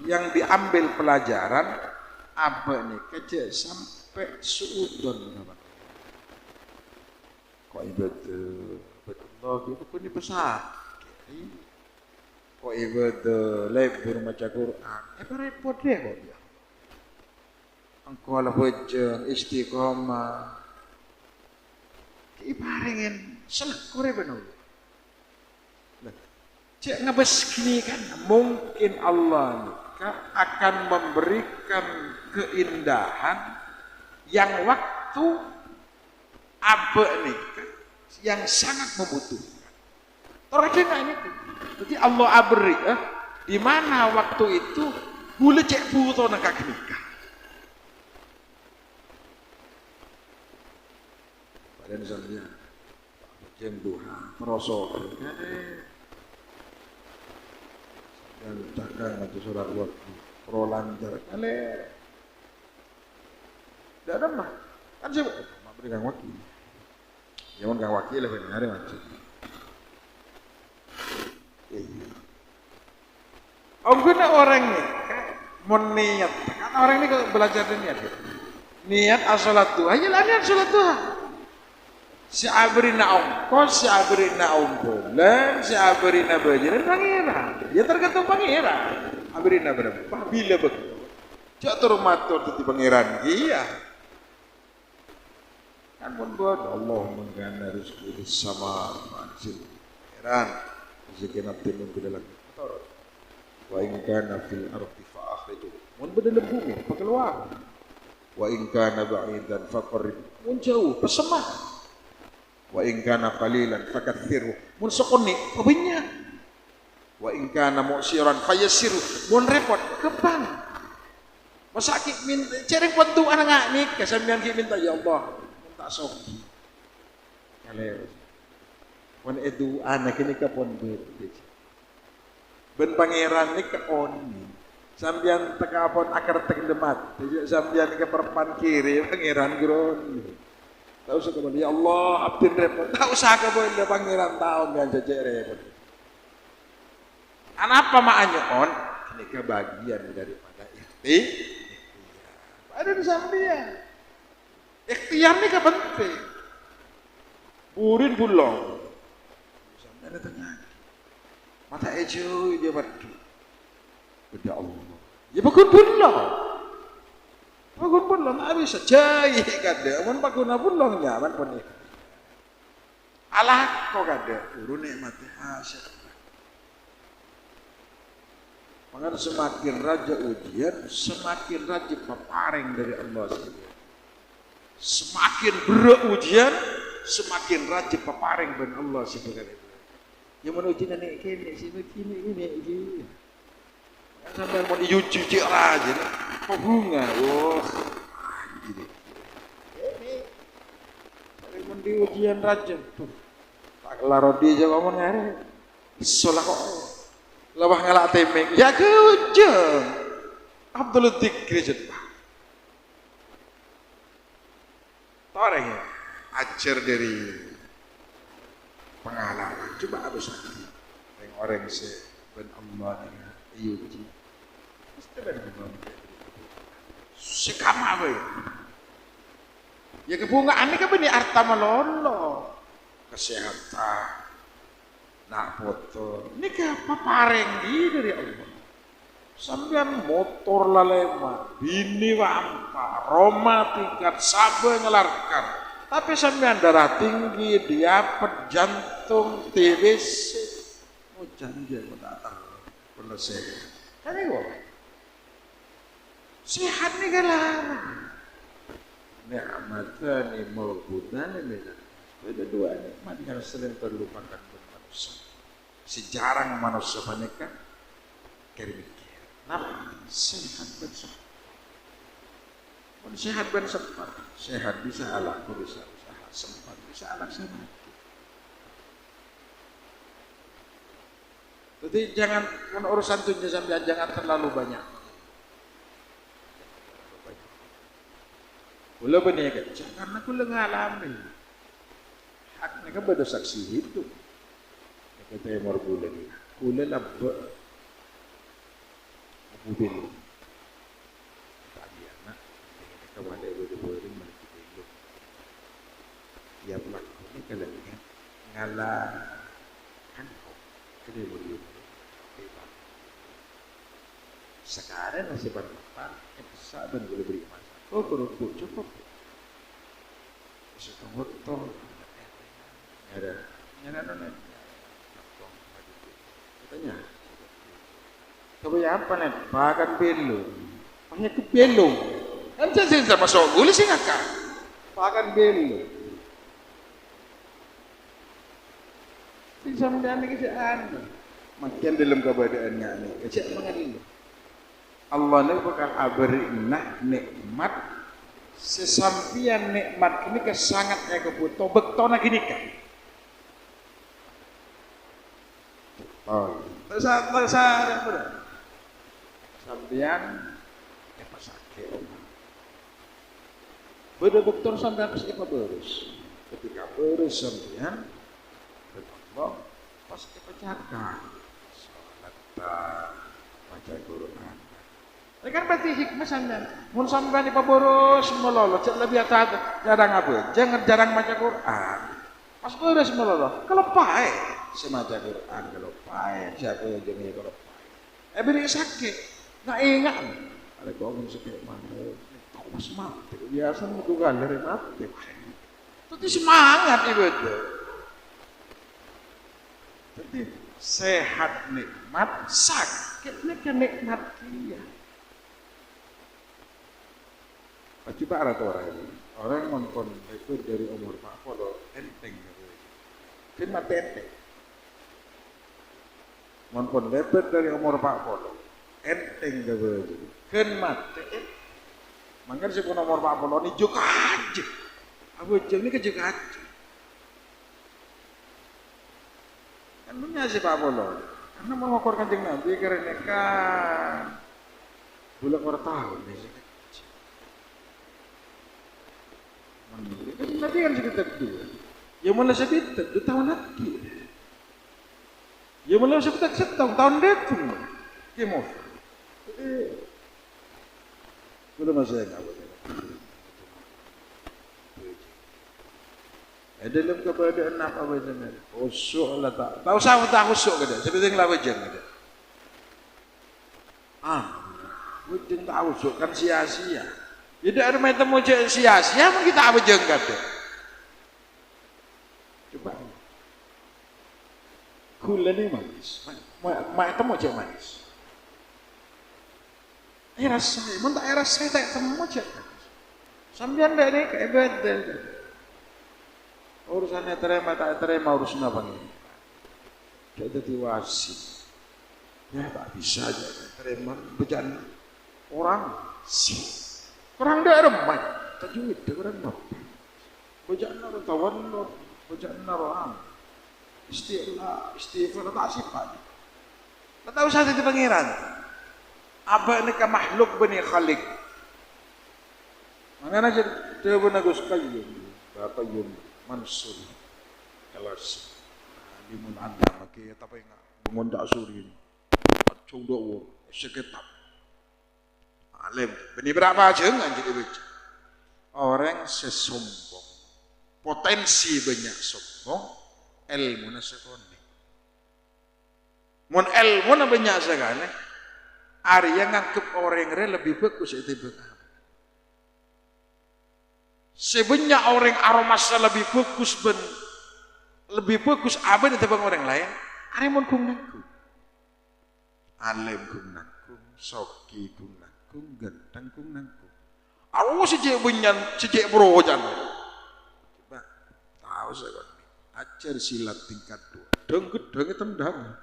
yang diambil pelajaran apa nikah aja sampai suudon kok ibadah betul itu pun dipesat kok ibadah lebur maca Quran repot deh kok dia engkau lah hujung istiqomah ibaringin selekure benar cek ngebes gini kan mungkin Allah akan memberikan keindahan yang waktu apa nikah yang sangat membutuhkan terkadang ini jadi Allah abri di mana waktu itu boleh cek butuh nak nikah pada misalnya jam duha merosot dan cakang atau surat waktu prolantar kale tidak ada mah kan siapa mak beri kang wakil jangan kang wakil lah benar ada macam guna orang nih mau niat kan orang ini kalau belajar niat as-salat duha ya lah niat salat duha si abrina ongkos si abrina bulan si abrina bajaran pangeran ya tergantung pangeran abrina berapa bila begitu jatuh matur di pangeran iya kan pun buat Allah mengganda rezeki sama mansil pangeran rezeki nanti mungkin dalam wa in kana fil ardi fa akhridu mun bedalam bumi pekeluar wa in kana ba'idan faqrib mun jauh pesemah wa in kana qalilan fakatsiru mun sokoni kebinya wa in kana mu'siran fayassiru mun repot kebang masaki minta cereng pentu anak nik kesambian ki minta ya Allah minta sok kale pon edu anak ini ka pon ben pangeran nik ka on sambian teka pon akar tek demat sambian ke perpan kiri pangeran gron tak usah kemudian ya Allah abdin repot tak usah kemudian pangeran tahun yang jajak repot kenapa makanya on ini kebagian daripada ikhtiar ada di sambian ikhtiar ini penting burin bulong sambian ada tengah mata ejo dia badu beda Allah ya bakun bulong pakun pun long habis jai kada mun pakun pun long nyaman pun ini alah kok kada urun nikmati asyik. Makanya semakin raja ujian semakin raja peparing dari Allah SWT. Semakin berat ujian semakin raja peparing dari Allah SWT. Yang menuju nih kini sini ini sampai mau diuji aja bunga wah jadi ini dari mendi ujian raja tuh tak larodi aja ngomong ngare isolah kok lawah ngalak temeng ya ke ujung Abdul Dzikri jepah toreng ya ajar dari pengalaman coba harus orang se ben Allah yuji mesti ben Allah sekama apa ya kebungaan ini kan benih arta melolo kesehatan nak foto ini apa pareng dari Allah sampean motor lalema bini wampa Roma tingkat sabar ngelarkan tapi sampean darah tinggi diapet jantung TBC mau janji mau datang perlu sehat kan itu sehat nih galarang ni'matani mawbudani minat ada dua nikmat yang sering terlupakan oleh manusia sejarang manusia menikah kermikir nah sehat bersempat pun sehat bersempat sehat bisa alaku bisa usaha sempat bisa alaksana jadi jangan urusan tujuh sampai jangan terlalu banyak kula benih kerja karena kula ngalami hak mereka pada saksi hidup kata yang bulan kula labba mobil tadi anak kawan dia boleh mereka hidup ya pelaku ini kalau ngalah kan kedai boleh sekarang masih berapa saban boleh beri masa oh kerupuk cukup bisa tunggu ada nona katanya coba ya apa nih bahkan belum banyak ke belum kan saya sama sogul sih ngakak bahkan belum sih sampai ane kesaan makin dalam keberadaannya nih kecil mengadil Allah ini bakal abri nikmat sesampian nikmat ini kesangatnya kebutuh bektona gini kan oh tersadar benar sampian apa sakit beda bektor sampian pas apa berus ketika berus sampian Allah pas kepecakan sholat baca Quran ini kan berarti hikmah sampean. Mun sampean ipaboros melolo, cek lebih atas jarang apa? Jangan jarang baca Quran. Pas boros melolo, kalau pae semaca Quran, kalau pae siapa yang jadi kalau pae. Beri sakit, nggak ingat. Ada kau pun sakit mana? Kau mas mati, biasa menduga dari mati. Tapi semangat ibu itu. Jadi sehat nikmat, sakitnya kenikmat dia. Coba ada orang ini, orang nonton itu dari umur 40 enteng gitu. Kan mati enteng. Nonton lepet dari umur 40 enteng gitu. Kan mati. Makanya sih umur 40 ini juga aja. Abu jeng ini kejuk aja. Kan punya si 40. Karena mengokor Kanjeng Nabi karena kan bulan tahun nih. Nabi kan sekitar dua. Ya mulai sekitar 2 tahun lagi. Ya mulai sekitar tahun itu. Gimana? Belum masih enggak boleh. Dalam keberadaan apa benar? Khusyuk lah tak. Tahu sama tak khusyuk kada. Seperti yang lawan jangan kada. Wujud tak khusyuk kan sia-sia. Jadi ada macam macam sia-sia kita apa jengkat deh. Coba. Gula ni manis. Macam macam manis. Rasa, mun tak rasa tak temu macam. Sambian dah ni kayak bedel. Urusannya terima tak terima urusan apa ni? Kita diwasi. Ya tak bisa aja terima bejana orang sih. Orang dah remai, tajwid dah orang apa? Bejana orang tawan, bejana orang istighfar tak sifat. Tak tahu saya itu pangeran. Apa ni ke makhluk bani khalik? Mana aja dia benagus kayu, Bapak Yum Mansur, Elas, Limun Anda, makai apa yang mengondak surin, acung doa, sekitar. Alim, bani berapa aja nggak jadi baca. Orang sesombong, potensi banyak sombong, ilmu nasekoni. Mun ilmu na banyak sekali, Arya ngangkep orang lebih bagus itu benar. Sebanyak orang aromasa lebih bagus apa itu bang orang lain. Arya mun kung nangkum, alim kung nangkum, soki kung nangkum. Kung gantang kung nangkum. Aku sejak bunyan, sejak berojan. Coba tahu saya kan. Ajar silat tingkat 2. Dengkut tendang.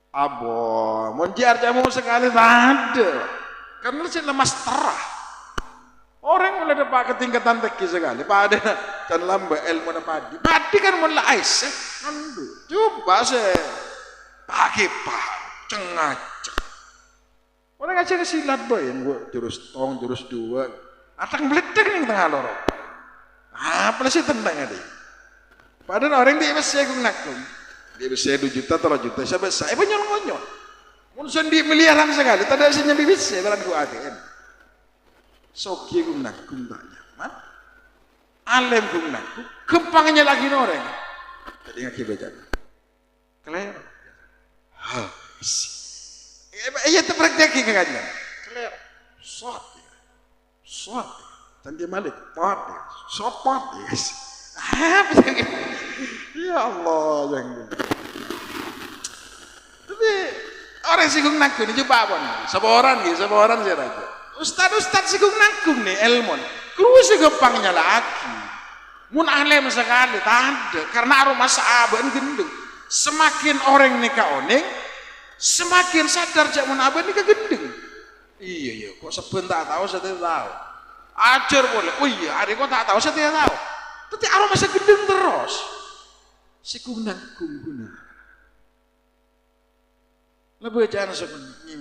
Abo, monjar jamu sekali tak ada. Karena saya lemas terah. Orang mulai dapat ketingkatan teki sekali. Pada dan lamba ilmu padi. Padi kan mulai aisyah. Nandu. Coba saya pakai paham, cengacak. Orang aja ke silat boy, gua jurus tong, jurus 2. Atang meledak nih tengah lorong. Apa sih tentang ada? Padahal orang dia masih aku nakum. Dia bisa 2 juta, 3 juta. Saya besar, nyol-nyol. Mun sendi miliaran sekali, tak ada isinya bisa dalam ku ATM. Soki aku nakum tak nyaman. Alim aku nakum, kempangnya lagi orang. Jadi ngaki baca. Kalian, iya tu praktek kagaknya. Clear, shot, dan dia balik, shot, guys. Ya Allah, jangan. Tapi orang sikung nangkum ni coba apa nih? Seborang saya raja. Ustad sikung nangkum nih ilmu. Kru si gempangnya lagi. Mun alim sekali, tak ada. Karena aroma sahabat gendeng. Semakin orang nikah oning, semakin sadar jak mun abang nikah gendeng. Iya, kok sebentar tahu saya tidak tahu. Ajar boleh. Oh iya, hari kok tak tahu saya tidak tahu. Tapi aroma saya gendeng terus. Sikung nangkum guna. Lah bacaan sebenarnya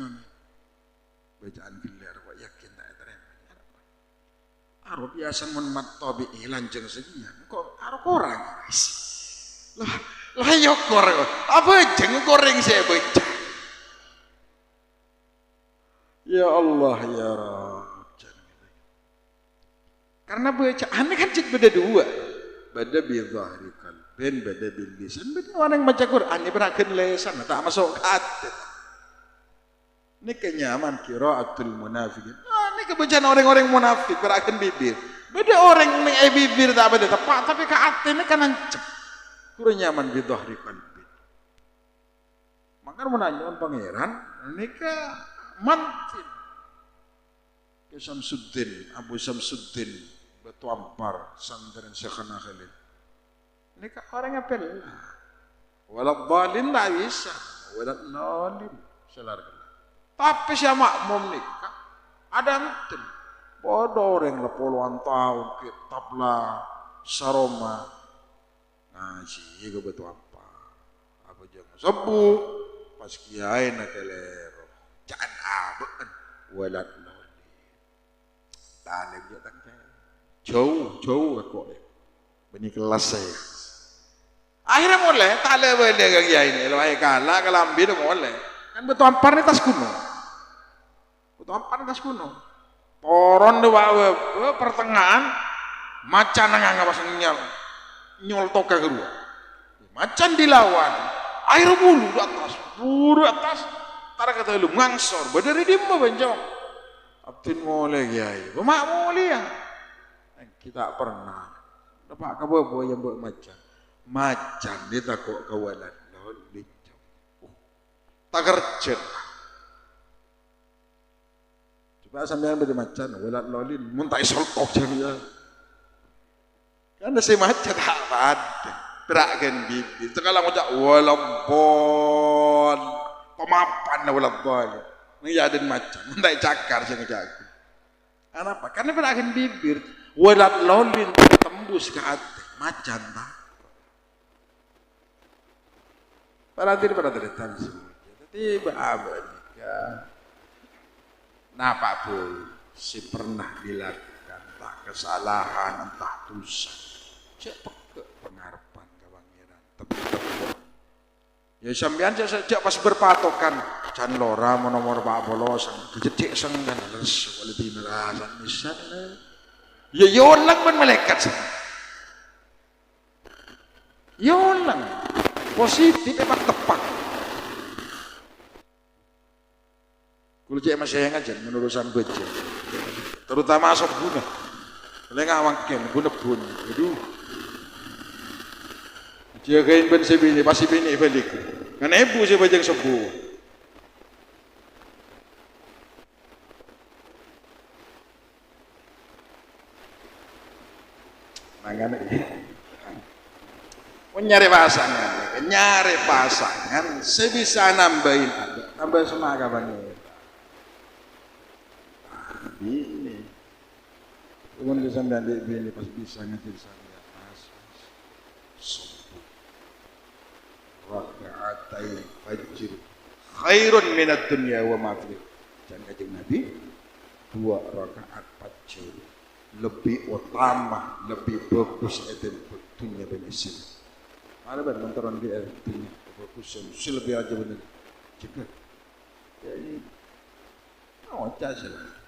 bacaan gelar kok yakin tak terima. Arab biasa mun mat tabi lanjeng sekian. Kok arep orang. Lah yo kor. Apa jeng goreng saya baca. Ya Allah ya Rabb. Karena bacaan ini kan cek beda 2. Beda bi zahri qalbin, beda bil lisan. Beda orang baca Quran ini berakan lesan, tak masuk hati. Ini kenyaman qiraatul munafiqin. Ini kebacaan orang-orang munafik berakan bibir. Beda orang yang bibir tak beda tepat, tapi ke hati ini kan ancep. Kurang nyaman bi zahri qalbin. Maka menanyakan pangeran, ini ke mantin. Ke Samsuddin, Abu Samsuddin, Batu Ampar, Santren Syekhana Khalid. Ini ke orang apa lah? Walad dhalin tak bisa, walad nalim. Selarkan. Tapi si makmum nikah ada enten bodoh orang lah puluhan tahun kitab lah saroma ngaji ke betul apa jangan sebut pas kiai nak kelero jangan aben walat noli talim je tak jauh aku beni kelas saya akhirnya mulai talim boleh ke kiai ni lo ai kalah kelambi tu mulai kan betul ampar ni tas kuno. Betul tas kuno. Poron dewa pertengahan macan nggak pas nyol toka kedua. Macan dilawan. Air bulu di atas. Tarik kata lu ngangsor. Berdiri di mana benjong. Abdin mulai kiai, mak mulai ya. Kita pernah. Dapat kabar yang buat macan dia takut kawalan. Lalu tak kerja. Coba sampean beri macan, walat lolin, muntai soltok jadi. Kan si macan tak ada. Terakan bibir. Sekarang macam walaupun pemapan walaupun. Ngejadin macan, muntai cakar saya ngejaga. Kenapa? Karena terakan bibir. Walat lolin tembus ke hati macan tak. Pada datang semua. Tiba abadika. Napa pun si pernah dilakukan entah kesalahan entah dosa. Cepat ke pengharapan kewangiran. Ya sampean sejak pas berpatokan can lora nomor Pak Bolosan kejedik senggan les lebih merasan misan. Ya yolang pun malaikat. Yolang positif emang tepat. Kalau cek masih yang aja menurusan beja, terutama asap guna, lengah wangken guna pun, aduh, jagain ben sebini pasti bini balik, kan ibu sih bajang sebu, mangan ini, nyari pasangan, sebisa nambahin, tambah semangat banget. Bini, kemudian sampai bini pas bisa ngetir sampai atas, sobu, rakaatain fajr, khairun minat dunia wa ma'afir. Jangan kajian Nabi, 2 rakaat fajr lebih utama, lebih bagus dari dunia benesin. Ada kan mentoran di dunia bagus, lebih aja bener. Jika, ya ini, saja.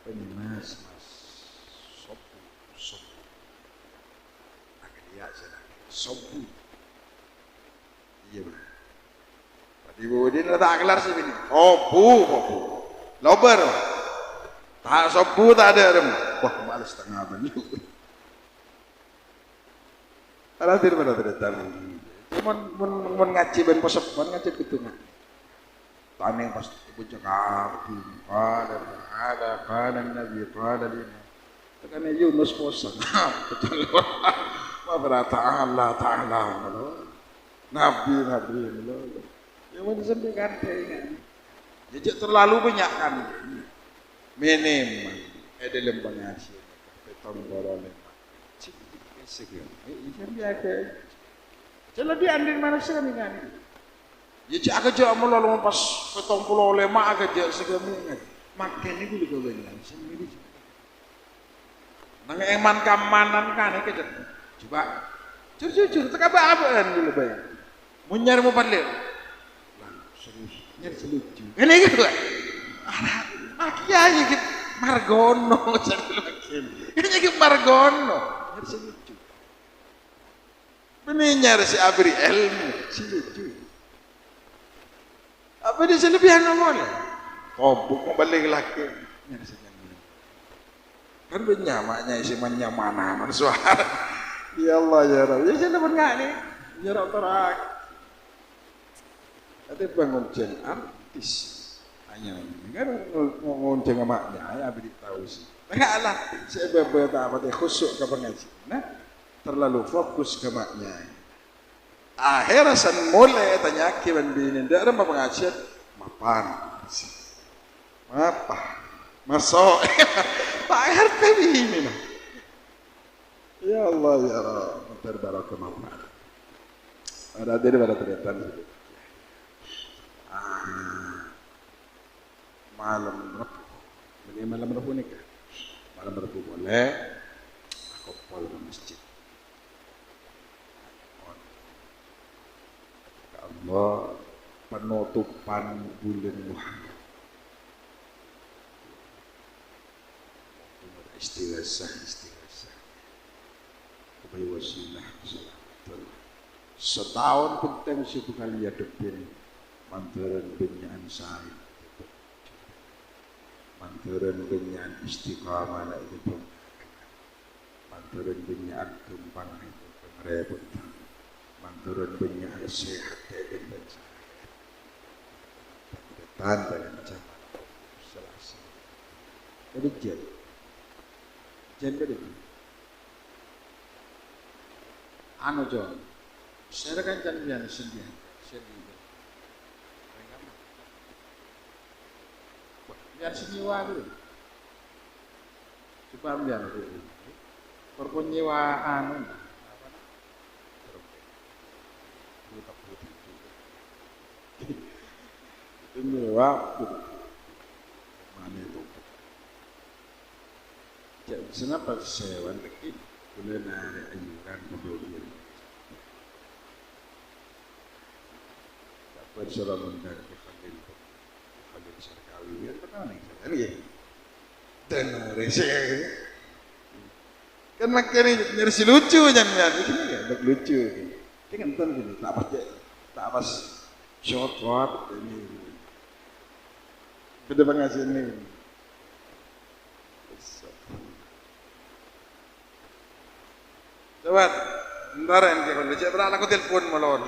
Mas sobu agak dia saja sobu iya benar tadi budin tak kelar sih ini sobu lober tak sobu tak ada rem wah malas setengah banyak kalau tidak tahu cuman ngaji ben posep ngaji gitu nggak tanya pas ibu cakap ada Nabi ada lima karena Yunus bosan berata Allah Ta'ala Nabi yang mau disampaikan kayaknya jadi terlalu banyak kan minim dalam pengasih petong borolem sekian jadi diambil manusia nih kan ya cak aja melalui pas petong pulau lema aja segamnya makan itu juga banyak sendiri nang eman kamanan kan itu coba jujur tak apa dulu banyak munyar mau pandai serius nyari selucu ini gitu kiai gitu margono ini gitu margono nyari selucu bener nyari si abri ilmu selucu apa dia selebihan nomornya? Oh, bukan balik lagi. Kan benyamaknya isi mana suara. Ya Allah ya Rabb. Ya saya dapat nggak nih? Ya Rabb terak. Tapi penguncian artis hanya kan ngunceng emaknya. Ya abdi tahu sih. Enggak lah. Saya beberapa apa teh khusuk ke pengajian. Nah, terlalu fokus ke emaknya. Akhirnya san mulai tanya kiban bini ndak ada pengajian mapan apa masuk akhir tadi ini nah ya Allah ya Rabb terbarakah mapan ada terdepan malam Rabu nih kan malam Rabu boleh aku pol masjid Allah penutupan bulan Muharram istighasah kepada wasilah setahun penting sih kali ya depin manturan benyaan sain, manturan benyaan istiqamah itu pun, manturan benyaan tumpang itu pengrepot, manturan benyaan sehat itu bencana, tanda ancaman selasa. Jadi jen beda. Anu John, saya kan jangan sendiri. Biar senyiwa dulu. Coba biar dulu. Perpunyiwaan. Itu nyewa. Mana itu? Jadi kenapa sewa lagi? Boleh narik ayuran kemudian. Dapat surat mendar ke Khalil Sarkawi. Ya pernah nih, kan ya? Dan resek. Kan makanya nyari si lucu jangan ya, ini ya, lucu. Ini kan tuh gini, tak pas short ini. Beda banget sih ini. Coba, ntar yang kalau dia berapa aku telepon malam.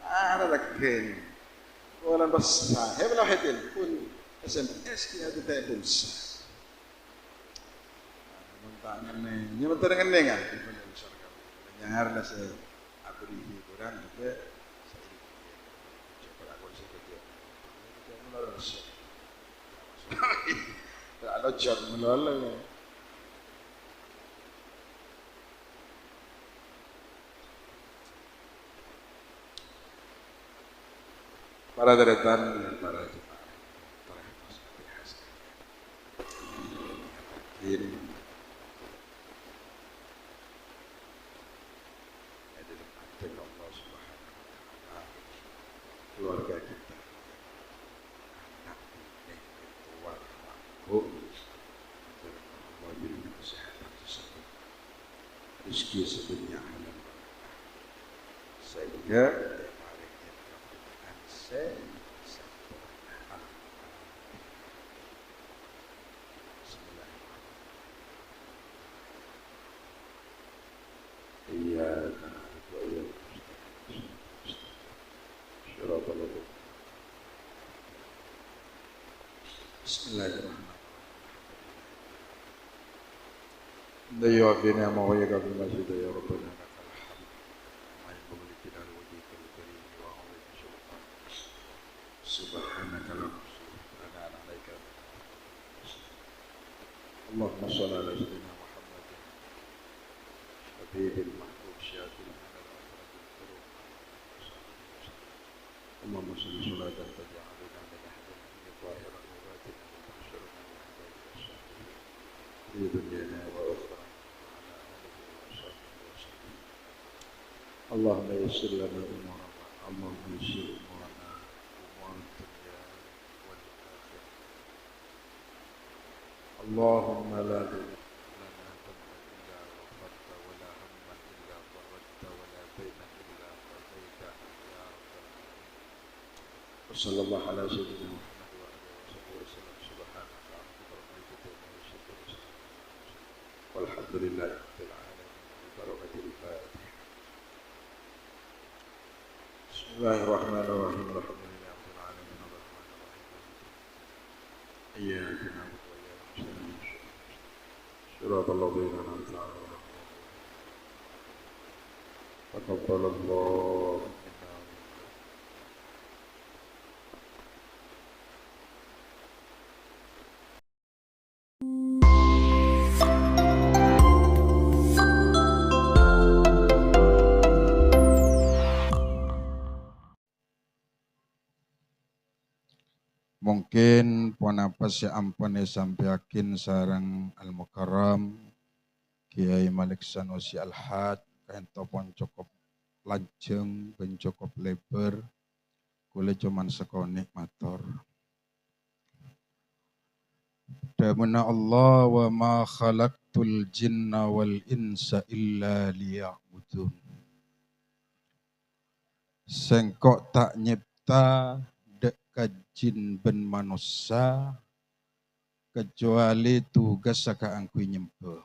Ada lagi. Kalau pas saya belum telepon, SMS kita ada telepon. Mentangan nih, ini bentar dengan nengah. Nyar lah saya aku di hiburan, tapi saya coba aku sih kerja. Jangan lolos. Ada job menolong. Para deretan dan para jemaah, para biasa. Ini adalah hati Allah Subhanahu Wa Taala, keluarga kita, anak, nenek, tua, aku, Allah beri kesehatan sesaat, rezeki sedunia halal, sehingga Bismillahirrahmanirrahim. Daya bina mawaya bil masjid ya rabbana lakal hamd. Ma yanbaghi li jalali wajhika al-karim wa 'azimi sultanik. Subhanaka la nuhsi alaika. Allahumma shalli ala sayyidina Muhammadin habibil mahbub syafi'il halal akhiril qurun. Allahumma shalli salatan taj'aluna min ahli al-zahira في دنيانا وأخرى على آله وصحبه وسلم. اللهم يسر لنا أمورنا، اللهم يسر أمورنا أمور الدنيا والآخرة. اللهم لا تدع لنا ذنبا إلا غفرت ولا هما إلا فرجت ولا دينا إلا قضيته يا رب العالمين. وصلى الله على سيدنا محمد وآله وصحبه وسلم. سبحانك ربك رب العزة عما يصفون والحمد لله رب العالمين ببركة الفاتحة. بسم الله الرحمن الرحيم. الحمد لله رب العالمين الرحمن الرحيم. إياك نعبد وإياك نستعين صراط الذين أنعمت عليهم تقبل الله منا ومنكم. Mungkin puan apa si ampun sampai yakin sarang al-mukarram Kiai Malik Sanusi Al-Had kaento pun cukup lanceng ben cukup lebar kule cuman sekonik matur. Damana Allah wa ma khalaqtul jinna wal insa illa liya'budun. Sengkok tak nyipta cipta dek kajin ben manusia kecuali tugas saka angkui nyempe.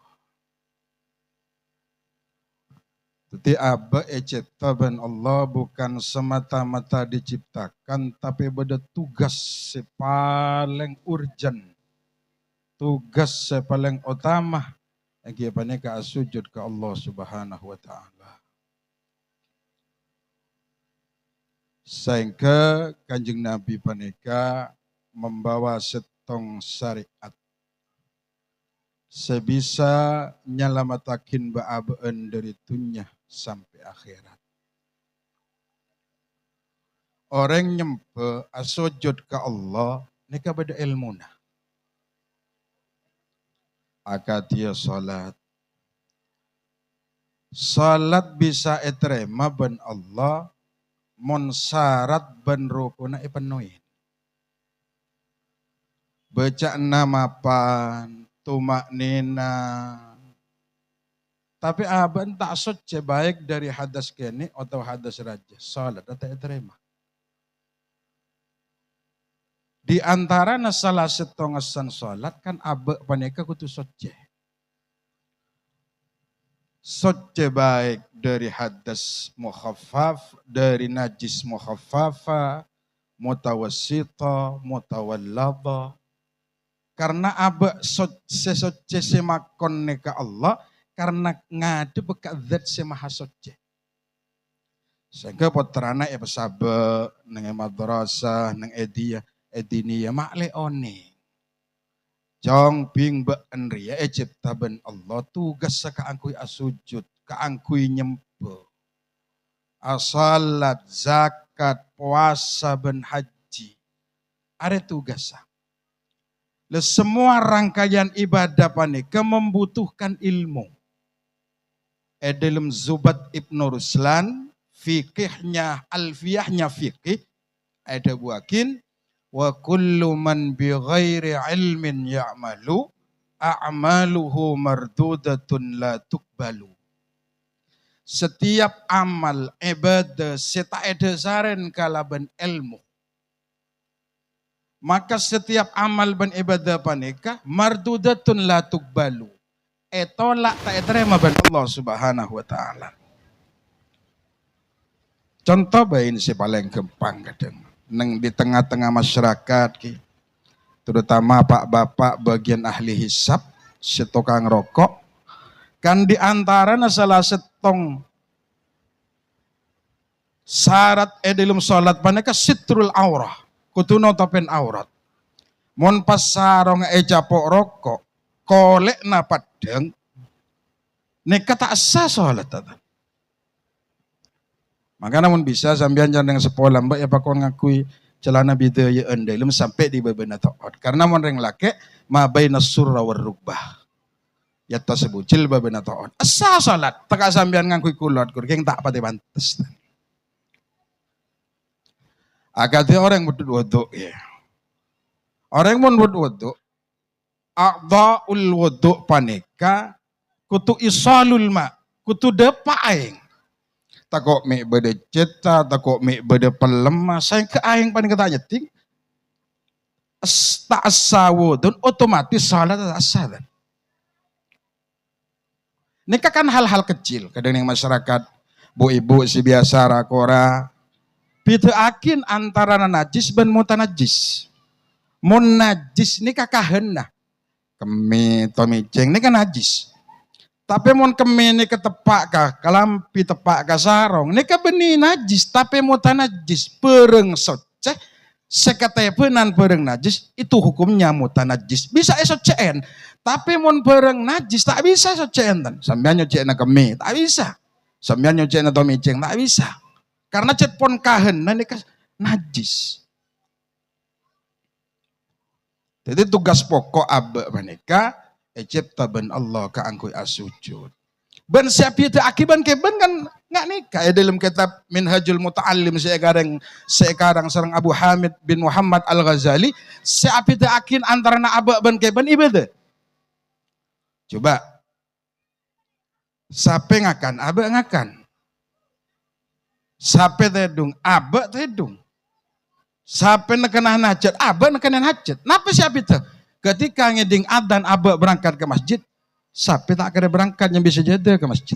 Jadi aba cipta ben Allah bukan semata-mata diciptakan tapi beda tugas yang paling urgent. Tugas yang paling utama yang paneka sujud ke Allah Subhanahu wa taala. Sehingga Kanjeng Nabi paneka membawa setong syariat sebisa nyalamatakin ba'abaan dari dunia sampai akhirat. Orang nyempe asujud ke Allah nika beda ilmuna. Akad dia salat. Salat bisa etrema ben Allah mon syarat ben rukuna ipenuhin. Baca nama pan tumak nina. Tapi aban tak suci baik dari hadas kene atau hadas raja. Salat atau terima. Di antara salah setongasan salat kan abe paneka kutu suci. Suci baik dari hadas mukhaffaf, dari najis mukhaffafa, mutawassita, mutawallada. Karena abe sesuci semakon neka Allah, karena ngadu bekat zat semaha suci. Sehingga putrana ya pesabe, neng madrasah, neng ediniya makle one. Jong ping be enria cipta ben Allah tugas ka angkui asujud, ka angkui nyempe. Asalat, zakat, puasa ben haji. Ada tugasnya. Semua rangkaian ibadah panika membutuhkan ilmu. Dalam Zubat Ibnu Ruslan, fikihnya, alfiyahnya fikih, ada buakin, wa kullu man bi ghairi ilmin ya'malu, a'maluhu mardudatun la tukbalu. Setiap amal ibadah seta edesaren kalaban ilmu. Maka setiap amal ben ibadah panika mardudatun la tukbalu. Tolak tak terima ben Allah Subhanahu wa taala. Contoh bain si paling gampang kadang neng di tengah-tengah masyarakat ki. Terutama pak bapak bagian ahli hisab, si tukang rokok kan di antara salah setong syarat dalam salat panika sitrul aurah. Kutu notopen aurat. Mon pas sarong capok rokok, kolek na padeng, neka tak sah salat tata. Maka namun bisa sambian jangan sepolah mbak ya pakon ngakui celana bidaya endelum sampai di babena taat. Karena mon reng lake ma baina surra war rukbah. Ya tersebut cil babena taat. Asa salat, tak sambian ngakui kulot kurang tak pati pantes. Agaknya orang wudu ya. Orang mun wudu, a'dha'ul wudu paneka kutu isalul ma, kutu depa aing. Takok mi bede ceta, takok mi bede pelemah, sayang ke aing paling kata nyeting. Tak asa wudun otomatis salat tak asa. Nika kan hal-hal kecil, kadang yang masyarakat bu ibu si biasa rakora. Beda akin antara najis dan mutanajis. Mun najis ini kakahena. Kemi tomiceng ini kan najis. Tapi mun kemi ini ketepak kah, kalampi tepak kah sarong. Ini kan benih najis, tapi mutanajis. Pereng soceh, seketepenan pereng najis, itu hukumnya mutanajis. Bisa esoceen, tapi mun pereng najis tak bisa soceen. Sambian nyoceen na kemi, tak bisa. Sambian nyoceen na tomiceng, tak bisa. Karena cet pon kahen nanti najis. Jadi tugas pokok abe mereka cipta ben Allah ka angkui asujud. Ben siap itu akiban keben kan nggak nikah ya dalam kitab Minhajul Muta'allim sekarang sareng Abu Hamid bin Muhammad Al-Ghazali siap itu akin antara na abe ben keben ibadah. Coba siapa ngakan abe ngakan. Sampai tedung, abak tedung. Sampai nekenah hajat, abah nekenan hajat. Napa siapa itu? Ketika ngeding adzan abah berangkat ke masjid, sampai tak kira berangkat yang bisa jadi ke masjid.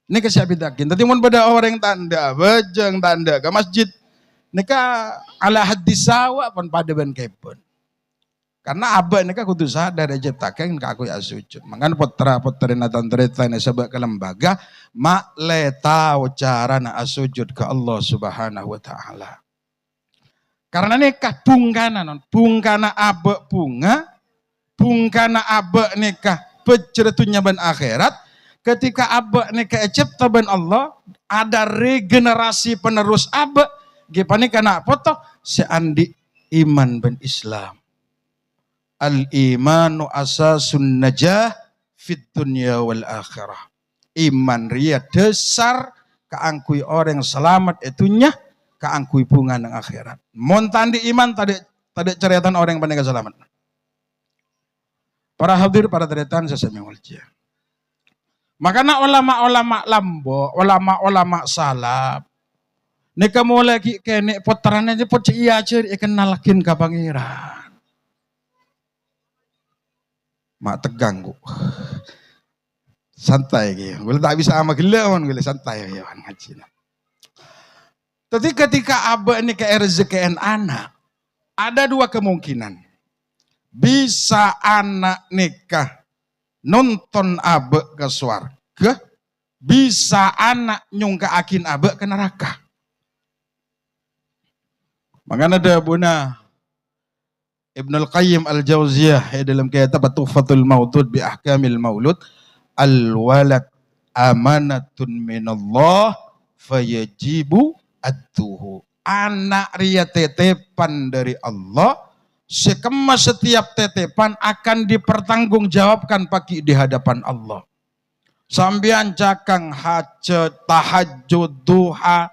Ini ke siapa takin? Tadi mun pada orang tanda, bejeng tanda ke masjid. Nika ala hadis sawa pun pada ben kepun. Karena abah nika kudu sadar aja taking kaku ya sujud. Mangan putra-putri natan cerita ini sebab ke lembaga mak leta cara na sujud ke Allah Subhanahu wa taala. Karena nikah bungkana abah bungkana abah nikah peceretunya ben akhirat. Ketika abah nikah cipta ben Allah, ada regenerasi penerus abah. Gimana kana foto seandi iman ben Islam. Al imanu asasun najah fit dunya wal akhirah. Iman ria dasar keangkui orang selamat itunya keangkui bunga ng akhirat. Montandi iman tadi cerita orang yang selamat. Para hadir para teritan sesama waljah. Makanya ulama-ulama lambo, ulama-ulama salaf, nika mulai kene putrane pot iya ceri kenalakin ka pangeran. Mak tegang ku. Santai gitu. Gue tak bisa ama gelawan, gue santai ya ngaji. Tapi ketika abah nikah rezekian anak, ada dua kemungkinan. Bisa anak nikah nonton abah ke surga, bisa anak nyungka akin abah ke neraka. Makanya ada Buna Ibnul Qayyim Al-Jauziyah dalam kitab Tuhfatul Maudud bi Ahkamil Maulud, al-walad amanatun minallah fayajibu adduhu. Anak ria tetepan dari Allah, sekema setiap tetepan akan dipertanggungjawabkan pagi di hadapan Allah. Sambian cakang hajat, tahajud, duha,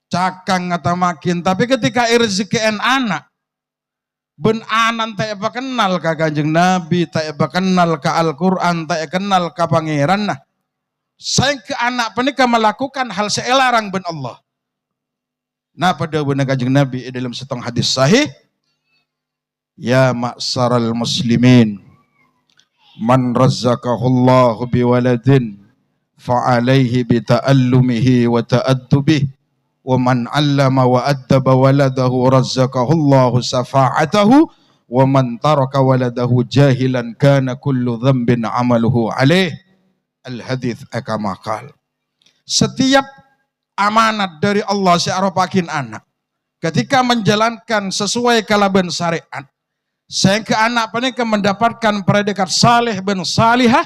cakang atau makin. Tapi ketika rezeki anak, ben anan tak apa kenal ka Kanjeng Nabi, tak apa kenal ka Al-Quran, tak kenal ka pangeran. Nah, saya ke anak penikah melakukan hal seelarang ben Allah. Nah pada benar Kanjeng Nabi dalam setong hadis sahih, ya ma'saral muslimin, man razzaqahullahu biwaladin fa'alaihi bita'allumihi wa ta'addubihi, wa man 'allama wa addaba waladahu razzaqahullahu safa'atahu, wa man taraka waladahu jahilan kana kullu dhanbin 'amaluhu 'alaih. Al-hadits kama qala. Setiap amanat dari Allah searopakin anak, ketika menjalankan sesuai kalaban syariat, sehingga anak penikah mendapatkan predikat saleh ben salihah,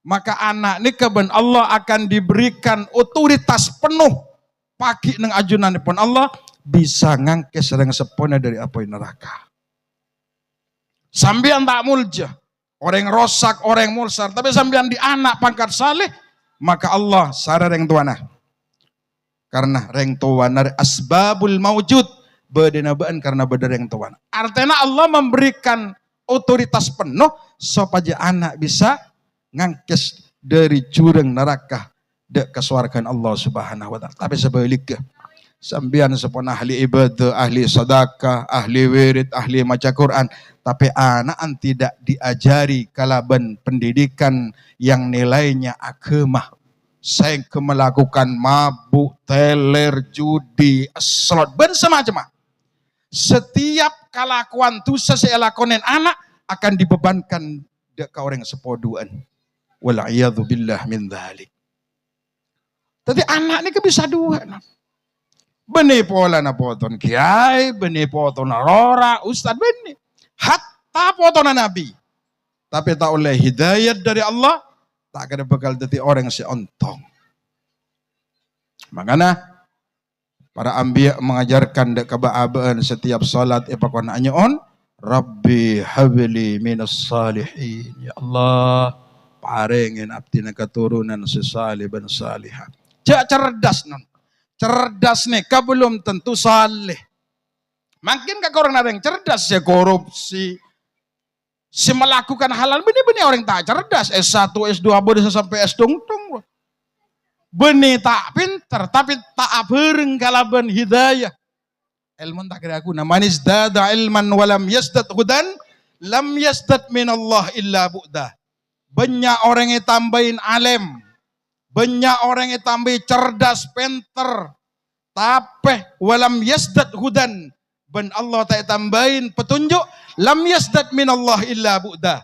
maka anak nikah ben Allah akan diberikan otoritas penuh pagi neng ajunan pun Allah bisa ngangke serang sepona dari api neraka. Sambian tak mulja, orang rosak, orang mulsar, tapi sambian di anak pangkat saleh, maka Allah sadar yang tuanah. Karena reng tuana asbabul maujud bedenabaan karena bedar yang tuana. Artinya Allah memberikan otoritas penuh supaya anak bisa ngangkes dari jurang neraka dek kesuargaan Allah Subhanahu wa taala. Tapi sebaliknya sambian sepon ahli ibadah, ahli sedekah, ahli wirid, ahli maca Quran, tapi anak tidak diajari kalaban pendidikan yang nilainya agama. Saya melakukan mabuk, teler, judi, slot, ben semacam. Setiap kelakuan dosa saya lakonin anak akan dibebankan ke orang sepoduan. Wal'iyadhu billah min dhalik. Tapi anak ini bisa dua. Benih pola na poton kiai, benih poton rora, ustad benih. Hatta poton nabi. Tapi tak oleh hidayat dari Allah, tak ada bakal jadi orang si ontong. Makanya para anbiya mengajarkan dek kebaabaan setiap salat epakon anyon, Rabbi habli minas salihin. Ya Allah, paringin abdi na keturunan sesalih ben salihah. Jak cerdas non. Cerdas nih, belum tentu saleh. Makin kak orang ada yang cerdas ya korupsi. Si melakukan halal benih-benih orang tak cerdas. S1, S2 boleh sampai S tung-tung. Benih tak pinter, tapi tak bereng kalaban hidayah. ilmu tak kira aku. Man izdada ilman walam yazdad hudan, lam yazdad min Allah illa bu'dah. Banyak orang yang tambahin alim, banyak orang yang tambahin cerdas, pinter, tapi walam yazdad hudan, ben Allah tak tambahin petunjuk, lam yazdad min Allah illa bu'dah.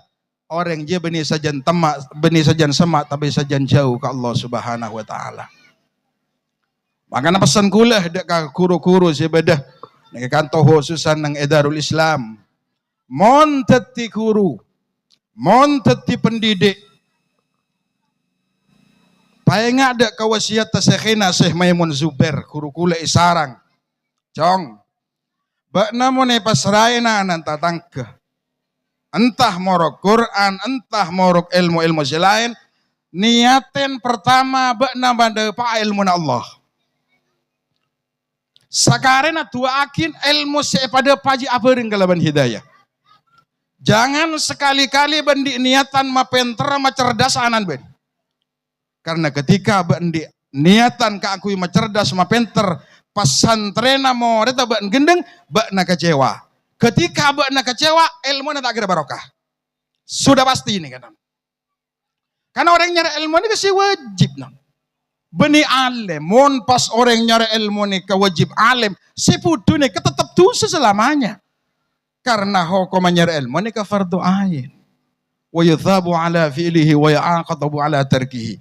Orang dia benih sajan temak, benih sajan semak, tapi sajan jauh ke Allah Subhanahu wa taala. Makanya pesan kulah dek kuru-kuru sebedah nek kantor khususan nang Edarul Islam. Mon teti guru, mon teti pendidik. Paenga ada kawasiat Syekhina Syekh Maimun Zubair guru kula isarang. Cong. Bak namone pasraina nan tatangke. Entah morok Quran, entah morok ilmu-ilmu selain, niaten pertama bak namande pa ilmu Allah. Sakarena tua akin ilmu sepada paji abaring kalaban hidayah. Jangan sekali-kali bendi niatan ma penter ma cerdas anan ben. Karena ketika bendi niatan ka akui ma cerdas ma penter pasantrena mo reta ben gendeng bak na kecewa. Ketika bak na kecewa ilmu na tak kira barokah. Sudah pasti ini kan. Karena orang nyari ilmu ini kasih wajib nah. Beni alim, mon pas orang nyari ilmu ni kewajib alim, seputu ni ketetap dosa selamanya. Karena hukum nyari ilmu ni ke fardu ain. Wa yuthabu ala fi'lihi wa ya'aqabu ala tarkihi.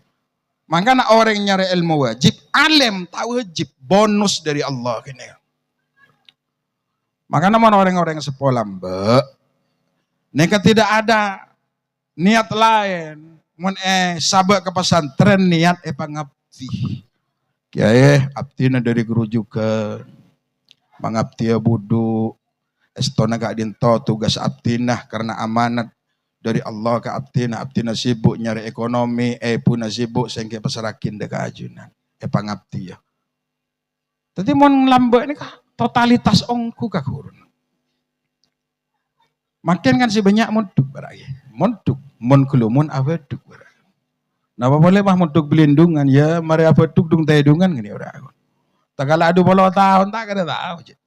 Makanya orang nyari ilmu wajib, alim tak wajib, bonus dari Allah kini. Makanya orang-orang sepolah mbak, neka tidak ada niat lain, mon sabak ke pesantren niat pangap Kiai abdina dari gerujukan mangabtia budu estona gak dinto tugas abdina karena amanat dari Allah ke abdina sibuk nyari ekonomi puna sibuk sehingga pasarakin deka ajunan pangabtia tadi mon lambe ini kah totalitas ongku kah kurun makin kan si banyak monduk barang monduk mon kulumun aweduk barang. Napa boleh mah untuk belindungan ya, mari apa tuk dung tedungan gini orang. Tak kala adu puluh tahun tak ada tahu.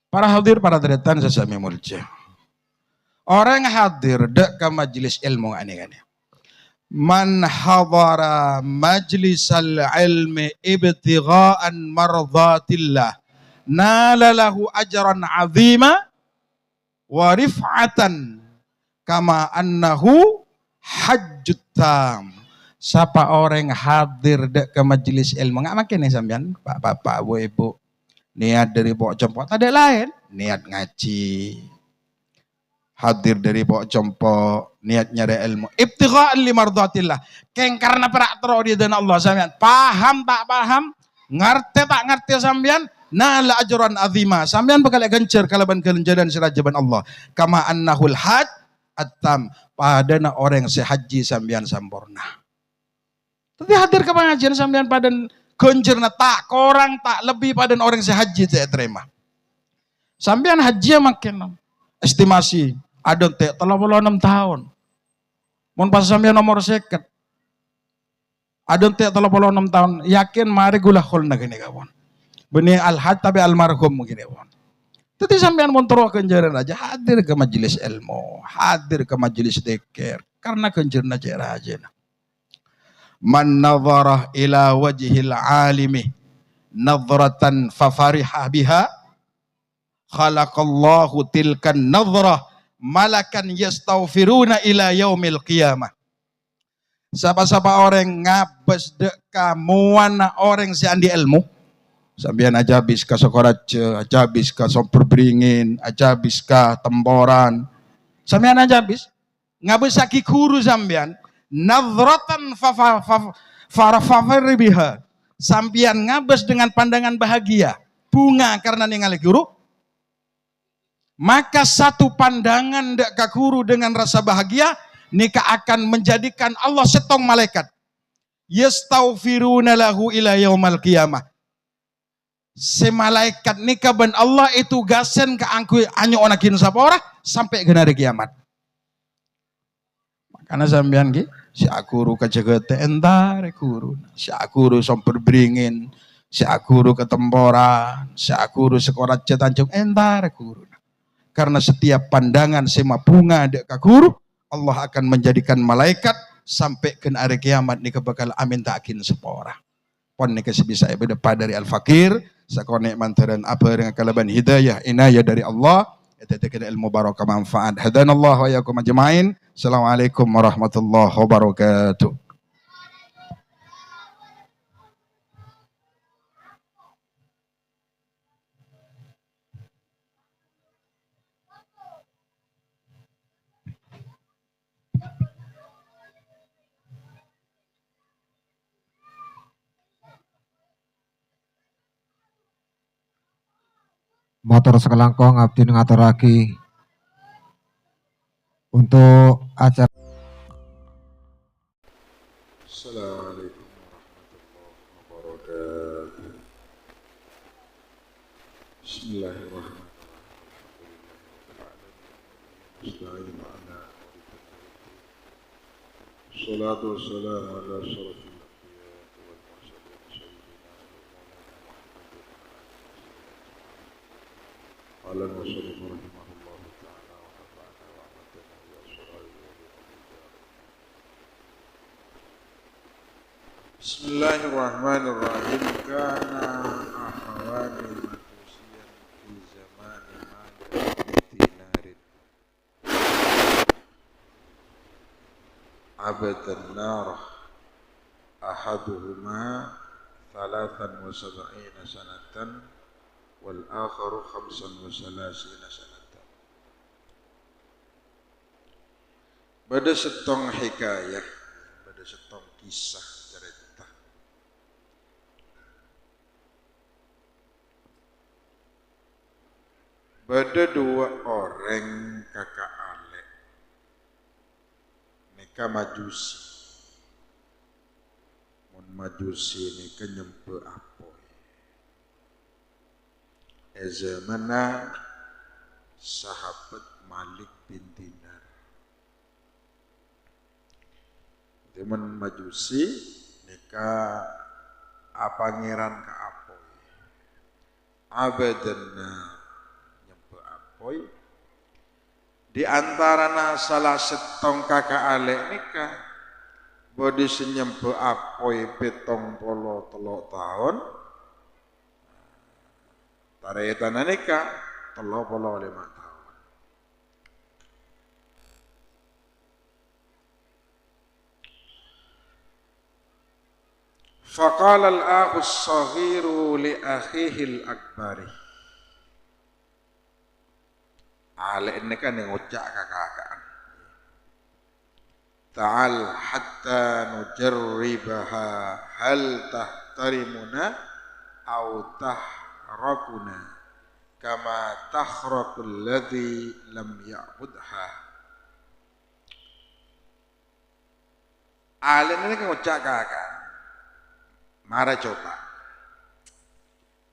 Para hadir para deretan sesami mulja. Orang hadir dek ke majlis ilmu aneh-aneh. Man hadara majlisal ilmi ibtigha'an mardhatillah nala lahu ajran 'azima wa rif'atan kama annahu hajjut tam. Siapa orang hadir dek ke majelis ilmu nggak makin nih sampean bapak bu ibu niat dari pok jempol ada lain niat ngaji hadir dari pok jempol niat nyari ilmu ibtigha'an li mardhatillah keng karena perak tero di dan Allah sampean paham tak paham ngerti tak ngerti sampean nala ajran azima sampean bakal gencer kalaban kelenjaran sirajaban Allah kama annahul hajj atam padana orang sehaji sambian sampurna. Tapi hadir ke pengajian sambian padan gencerna tak korang tak lebih padan orang sehaji saya terima. Sambian haji makin estimasi ada teh 36 tahun. Mun pas sambian nomor seket. Ada teh 36 tahun yakin mari gula khulna gini kawan. Benih al-hajj tapi almarhum gini kawan. Tapi sampean montoro kenjaran aja hadir ke majelis ilmu, hadir ke majelis dzikir karena kenjarna cara aja. Man nadhara ila wajhil alimi nadratan fafariha biha khalaqallahu tilkan nadhrah malakan yastaghfiruna ila yaumil qiyamah. Siapa-siapa orang ngabes dek kamuana orang si andi ilmu sambian aja habis ke Sokoraja, aja habis ke Somperberingin, aja habis ke Temboran. Sambian aja habis. Ngabis saki guru sambian. Nadratan farafafari biha. Sambian ngabis dengan pandangan bahagia. Bunga karena ningali guru. Maka satu pandangan dek ke guru dengan rasa bahagia. Nika akan menjadikan Allah setong malaikat. Yastaghfiruna lahu ila yaumal qiyamah. Si malaikat nikah ben Allah itu gasen ke angku anyo onakin sapora sampai ke hari kiamat. Makanya sampean ki si akuru kajegete entare guru, si akuru somper beringin, sak guru ketemporan, sak guru sekolah Tanjung entar guru. Karena setiap pandangan sema bunga dek ka guru, Allah akan menjadikan malaikat sampai ke hari kiamat nika bakal amin takin sepora. Pon nika sebisa ibadah dari al-fakir, sakonek mantaran apa dengan kalaban hidayah inayah dari Allah, eta teh ilmu barokah manfaat. Hadanallahu wa iyyakum ajmain. Assalamualaikum warahmatullahi wabarakatuh. Motor sekelangkong abdi ngaturake untuk acara. Assalamualaikum warahmatullahi wabarakatuh. Bismillahirrahmanirrahim. Salatu wassalamu ala asyrafil anbiya wal mursalin sayyidina wa maulana Muhammadin wa ala alihi rahimahullahu ta'ala wa nafa'ana wa amatana bi asrarihi wa Bismillahirrahmanirrahim. Kana akhawani majusiyan fi zamani ma'ad dinarin abadan narah ahaduhuma 73 sanatan wal akharu 35 sanatan. Bada setong hikayah, bada setong kisah cerita. Bada dua orang kakak alek, mereka majusi. Mun majusi mereka nyempe apoy. Zamana sahabat Malik bin Dinar. Teman majusi mereka pangeran ka apoy. Abadanna nyempe apoy. Di antarana salah setong kakak alek nikah bodi senyempe apoy 73 tahun taretan nikah 35 tahun. Faqala al-akhu as-saghiru li akhihi al-akbari. Ale ini kan yang ucap kakak-kakaan. Ta'al hatta nujarribaha hal tahtarimuna au tahrakuna kama tahrakul ladzi lam ya'budha. Ale ini kan ucap kakak. Mara coba.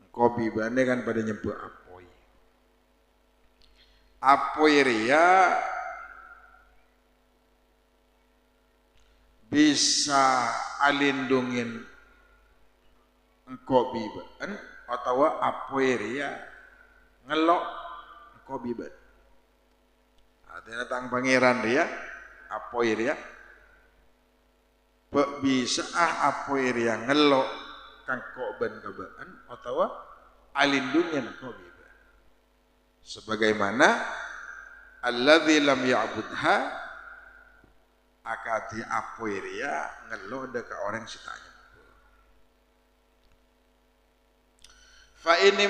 Kopi bane kan pada nyebut apoy. Apoy ria bisa alindungin engkau biban atau apoy ria ngelok engkau biban. Ada tang pangeran dia apoy ria bisa apoy ria ngelok kangkok ban kabaan atau alindungin engkau biban. Sebagaimana alladzi lam ya'budha akati apoy ria ngelok deka orang sitanya. Fa ini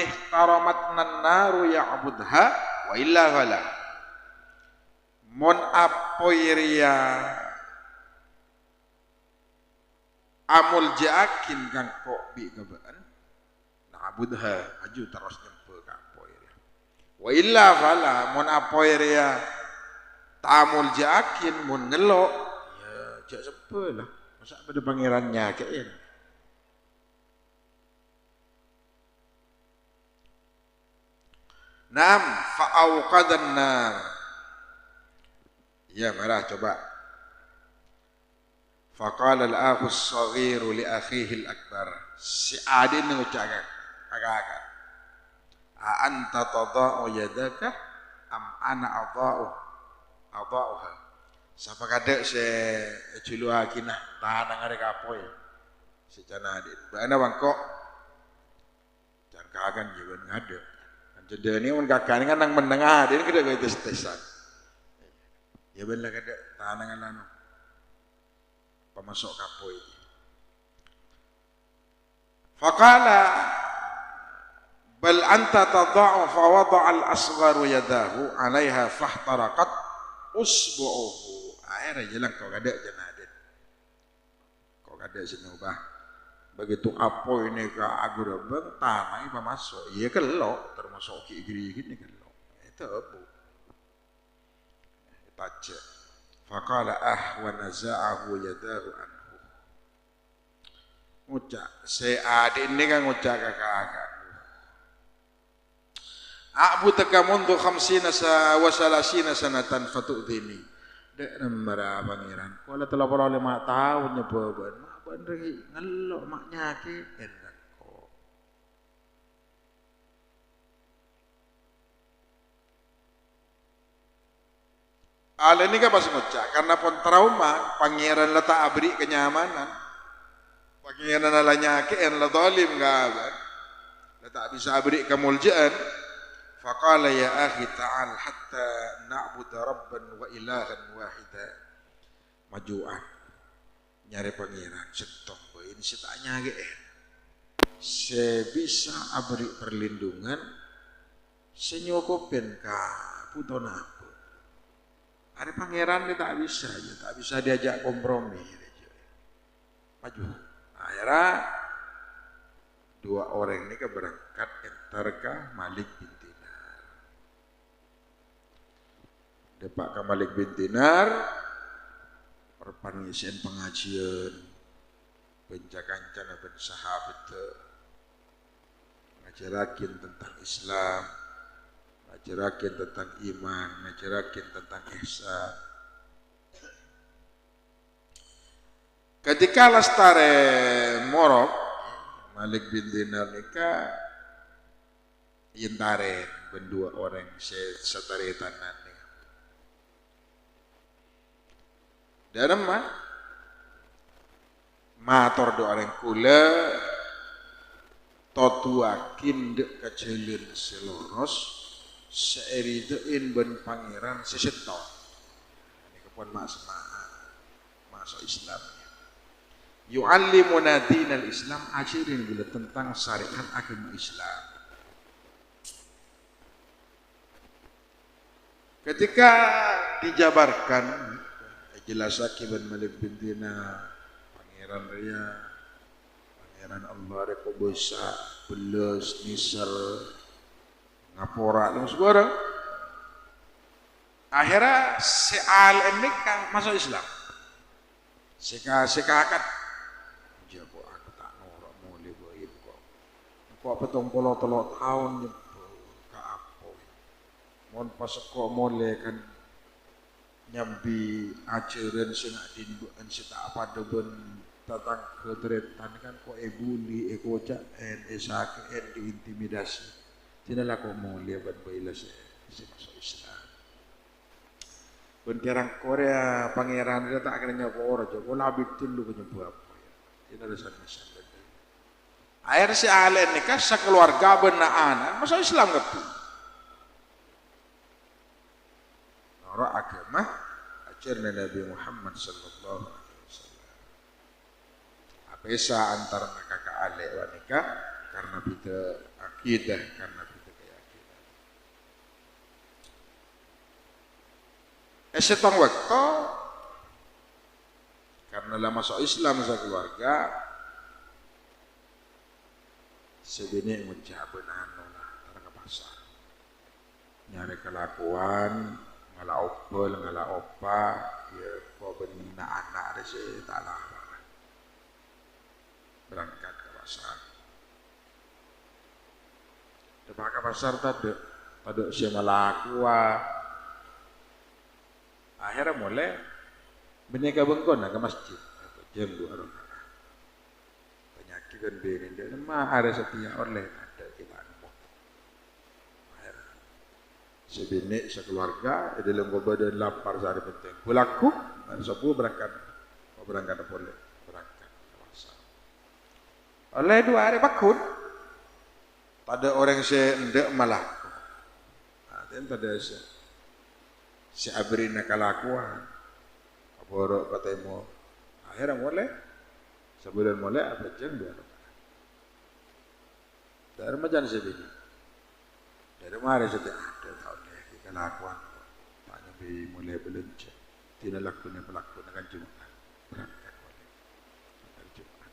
ihtaramat naru ya'budha wa illa fala. Mon apoy ria amul jaakin kangkok bi kabaan na'budha maju terus nyempe ka apoy ria. Wa illa fala mon apoy ria tamul jaakin mun ngelok ya jak sepe lah. Masa pada pangerannya kain. Nam fa'auqadan nar. Ya marah coba. Faqala al-akhu as-saghiru li akhihi al-akbar. Si adin ngucap kakak. A anta tada'u yadaka am ana adha'uha. Sapa kadek se culu akinah tahan ngare kapoy. Si cana adin. Bana bangkok. Jan kagan juga ngade. Kan cedeni mun kakane kan nang menengah adin kada go tes-tesan. Ya bener kadek tahan ngalano. Pemasok kapoy. Faqala bal anta tada'u fa wada'a al-asgharu yadahu 'alaiha fahtaraqat usbu'uhu. Akhirnya jelang kau kada janadin. Kau kada sinubah. Begitu apoy ini ka agurabeng tanai pemasok. Iya kelok termasuk ki gini kelok. Itu abu. Taja. Faqala wa naza'ahu yadahu anhu. Ngucap, si adik ini kan ngucap kakak. A'budaka mundu khamsina wa salasina sanatan fatu'dhini. Dek nembara pangeran. Kala telah 5 tahun nyebaban. Mak bener ngelok mak nyakit enak kok. Ala ini kan pas ngucap karena pun trauma pangeran letak abri kenyamanan. Pangeran ala nyakit en la zalim gaban. Letak bisa abri kemuljaan. Faqala ya akhi ta'al hatta na'budu rabban wa ilahan wahida. Majuan nyari pangeran setong bae ini setanya ge sebisa abri perlindungan senyokopin ka putona apa. Ada pangeran dia tak bisa diajak kompromi. Maju. Akhirnya 2 orang ini berangkat entarkah Malik bin Depak ka Malik bin Dinar perpangisian pengajian penjakancan ben sahabat ngajarakin tentang Islam, ngajarakin tentang iman, ngajarakin tentang ihsan. Ketika lastare morok Malik bin Dinar nikah yentare ben 2 orang setare tanan. Dan mator doa yang kula totuakin dek kecilin seloros seeridein ben pangeran seseton. Ini kepon mak semaa masuk Islam. Yu'allimuna dinal Islam ajarin gula tentang syariat agama Islam. Ketika dijabarkan jelas akibat Malik bin Dinar pangeran raya pangeran Allah reko bosa beles nisar ngapora dan segala akhirnya si al ini kan masuk Islam sekakat jabo aku tak norak mulai boin kok petong polo telok tahun ke apa mon pas kok mulai kan nyambi ajaran sing dindukan sita apa deben tatang kedretan kan kok ebuli ekocak en esake en diintimidasi tinala kok mulia ban baila si masuk Islam ben kerang Korea pangeran dia tak kena nyopo ora joko labit tulu ke nyopo apa ya tinala san-san akhir si alen nikah sakeluarga benaanan masuk Islam kepi orang agama ajarnya Nabi Muhammad sallallahu alaihi wasallam. Apesa antara kakak ale wanita karena beda akidah, karena beda keyakinan. Setong waktu karena lah masuk Islam sa keluarga sebenarnya mencapai lah ke pasar nyari kelakuan ngala opel, ngala opa, ya kau benar anak ada sih tak lah. Berangkat ke pasar. Depan ke pasar tadi, si malakua. Akhirnya mulai beneka bengkon ke masjid. jam 2 rakaat. Penyakit kan berin dia mah ada setiap oleh ada kita mau. Sebini sekeluarga dalam badan lapar sehari penting. Pulaku hari Sabtu berangkat boleh berangkat puasa. Oleh 2 hari bakun. Pada orang saya hendak malah. Dan pada si abri nak kelakuan. Borok katanya akhirnya mulai sebulan mulai apa jam 2 rakaat. Dari macam sebini. Dari mana saja ada tahun lagi kelakuan. Tanya bi mulai belanja. Tidak lakukan pelakon dengan Jumat. Berangkat boleh. Dari Jumat.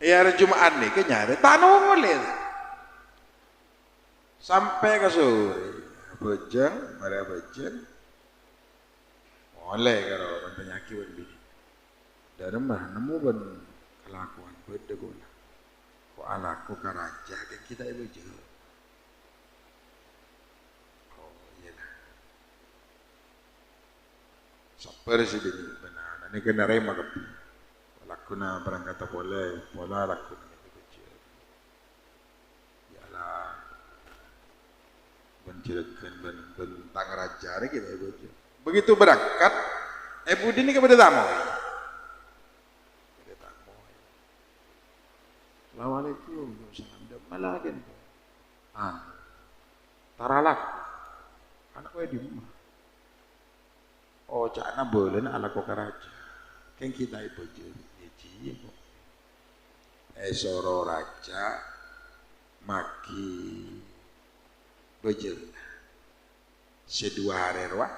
Ya hari Jumat ni kenyari tanung boleh. Sampai ke sore. Bejeng, mari bejeng. Boleh kalau orang penyakit bini. Dari mana nemu ben kelakuan beda gula. Kok anakku karaja kan kita ibu je. Oh iyalah. Sampai si bini benar. Ini kena rema ke. Laku na berangkat boleh, pola laku na ibu je. Iyalah. Mencirikan bentang raja kita ibu je. Begitu berangkat, ibu ini kepada tamu. Assalamualaikum, salam malah kan. Taralak, anak gue di rumah. Oh, cakna boleh nak ala kok raja. Kan kita ibu je, ji kok. Soro raja maki bejel. Sedua hari roh.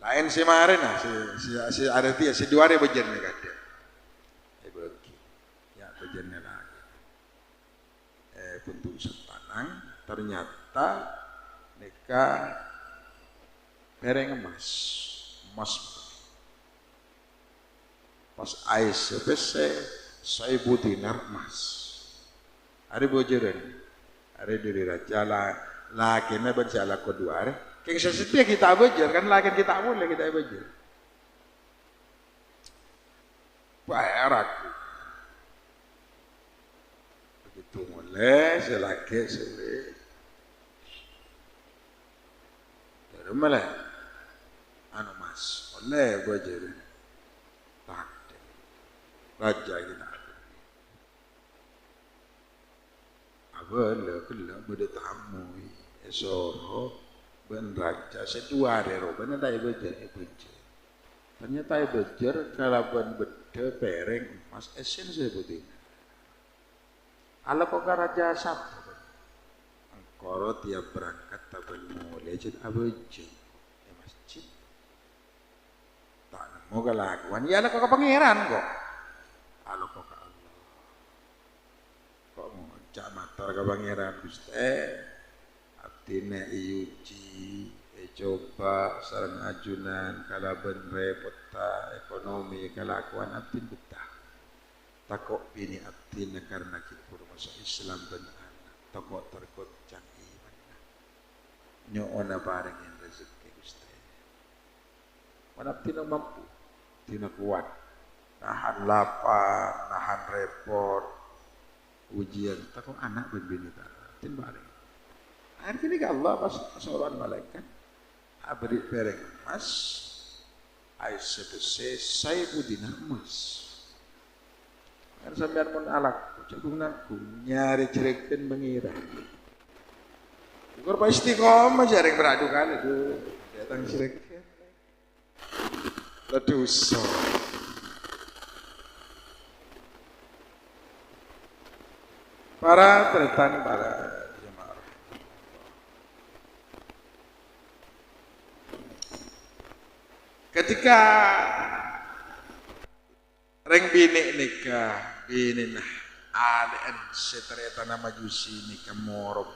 Lain si kemarin lah, si ada dia si 2 hari bejel ni kata. Bagi, ya bejelnya lagi. Bentuk sepanang, ternyata nikah pereng emas. Pas ais sepese, 1000 dinar emas. Hari bojeran, hari diri raja lah, lakinya berjalan kedua hari. Keng sesetia kita bejer kan lagi kita boleh kita bejer. Bayar aku. Begitu mulai selaki sore. Dari mana? Anu mas, oleh bejer. Tak. Raja kita. Abel kela bertamu esoro. Ben raja sedua rero ben ada bejer. Ternyata bejer kalau ben beda pereng emas esen sebutin. Ala kok raja sap. Angkoro tiap berangkat tabel mulai jadi abejer di masjid. Tak nemu kelakuan ya ala kok pangeran kok. Ala kok Allah. Kok ngocak matar ke pangeran Gusti. Tina iuji, coba sarang ajunan, kalaban repot ekonomi kelakuan abdin betah. Takok bini abdin karena kita masa Islam benar. Takok tergoncang iman. Nyoona bareng yang rezeki Gusti. Mana abdin mampu, tina kuat, nahan lapar, nahan repot, ujian. Takok anak berbini tak, abdin bareng. Akhirnya ke Allah pas seorang malaikat abri pereng emas ais sebesar 1000 dinar emas. Kan sampean mun alak jagung ngaku nyari cerekeun mengira. Ukur pa istiqomah jareng beradu kali itu datang cerekeun. Leduso. Para tretan para ketika reng bini nikah bini nah ADN setereta nama Majusi nikah morob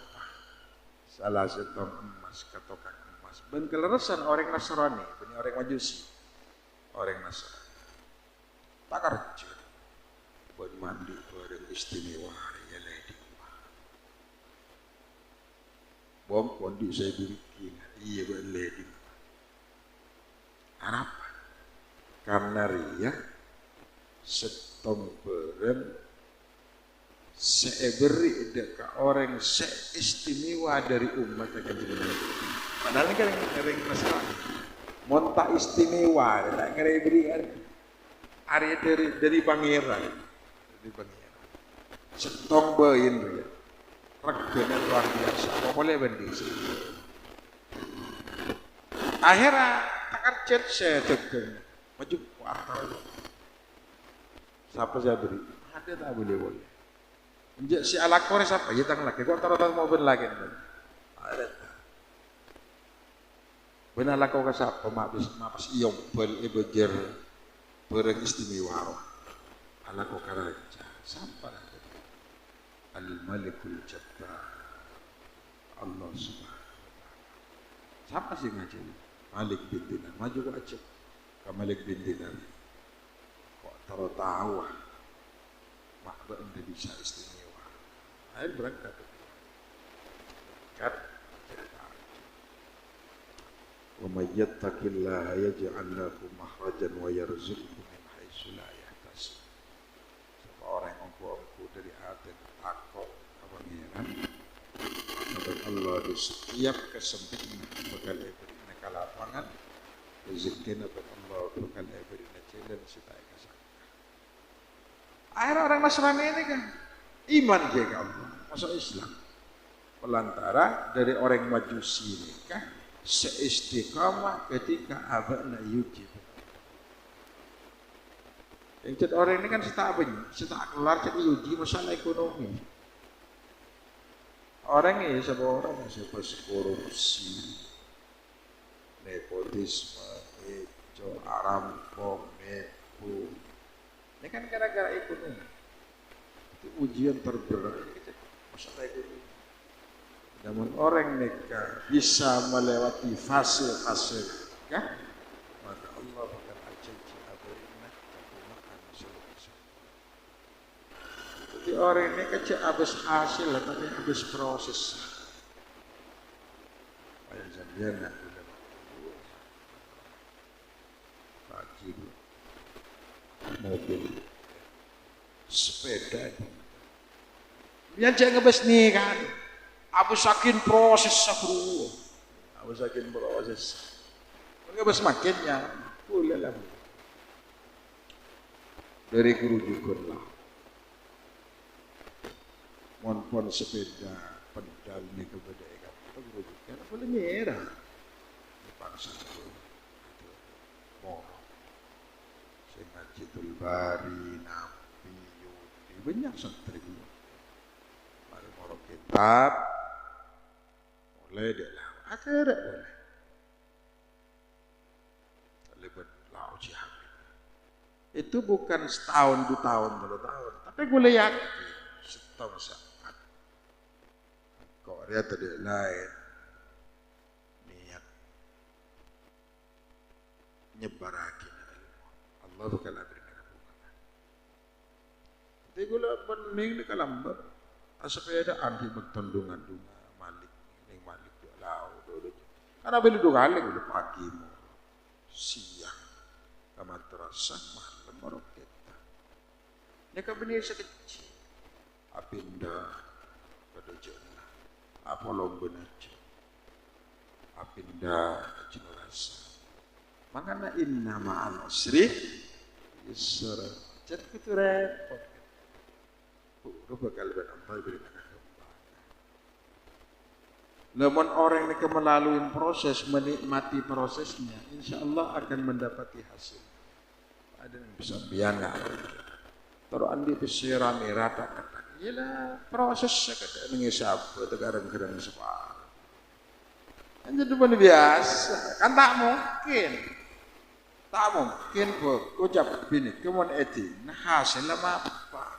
salah setong emas katokan emas ben keleresan orang Nasrani bini orang Majusi orang Nasrani tak kerja buat mandi orang istimewa ya lady bom kondi saya berikin iya buat lady harapan. Karena ria setong beren seeberi deka orang seistimewa dari umat akan dunia. Padahal ini kan yang masalah. Monta istimewa, tak kira beri Arya dari pangeran, dari pangeran. Setong berin ria, regana luar biasa. Apa boleh bendis? Akhirnya takkan chat saya tegang, maju kuartal. Siapa saya beri? Ada tak boleh. Menjak si ala kore siapa? Ya tang lagi. Kau taruh mau ben lagi. Ada. Benar lah kau kasap. Mapas iyong bel ibejer bereng istimewa. Ala kau karaja. Siapa? Al Malikul Jabbar. Allah Subhanahu wa Ta'ala. Siapa sih ngaji? Malik bin Dinar. Maju kau aja. Ke Malik bin Dinar. Kok taruh tahu? Makba anda bisa istimewa. Air berangkat. Wa may yattaqillaha yaj'al lahu makhrajan wa yarzuqhu min haitsu la yahtasib. Siapa orang yang engkau dari hati takut kepangeran, maka Allah di setiap kesempitan bakal beri kalapangan, rezeki napa Allah bakal beri jalan supaya kasar. Akhirnya orang Nasrani ini kan iman dia ke Allah, masuk Islam. Pelantara dari orang Majusi ini kan seistiqamah ketika abadna yujib. Yang cet orang ini kan setak kelar cet yuji masalah ekonomi. Orang ini sebuah orang yang korupsi, nepotisme, ejo, aramkong, nepo. Ini kan gara-gara ekonomi. Itu ujian terberat masalah ekonomi. Namun orang nikah bisa melewati fase-fase nikah, maka Allah akan ajanji abadinya tapi makan selesai. Jadi orang ini kecil habis hasil tapi habis proses. Ayah sambian nak udah pagi mobil sepeda yang jangan ngebes nih kan aku sakin proses sabru aku sakin proses ngebes makinnya boleh lah dari kerujukan lah mon sepeda pedal nih kepada ikan itu kerujukan boleh merah dipaksa itu moro sehingga Citul Bari Nabi Yudi banyak santri dulu mari moro kitab mulai dia lah akhirnya boleh lebat lau jihad itu bukan setahun 2 tahun 3 tahun tapi gue yakin setahun saat kok dia tadi lain niat nyebarakin Allah bakal beri kebukaan. Jadi gula bening di kalambar, asapeda anti bertandungan dunga Malik, ning Malik tu lau dulu. Karena beli 2 kali gula pagi mo, siang, kamar terasa malam morok kita. Ni kabini sekecil, apinda pada jena, apa lomba naja, apinda jenurasa. Makanya inna ma'al usri yusra. Jadi itu repot. Rubah kalban Allah beri kekembangan. Namun orang yang melalui proses, menikmati prosesnya, insya Allah akan mendapati hasil. Ada yang bisa biangkan. Terus andi pesirami rata kata. Yalah prosesnya kata mengisap tegarang-garang sepak. Jadi pun biasa, kan tak mungkin. Tak mungkin ucap bini, kemudian eti, nah hasilnya apa?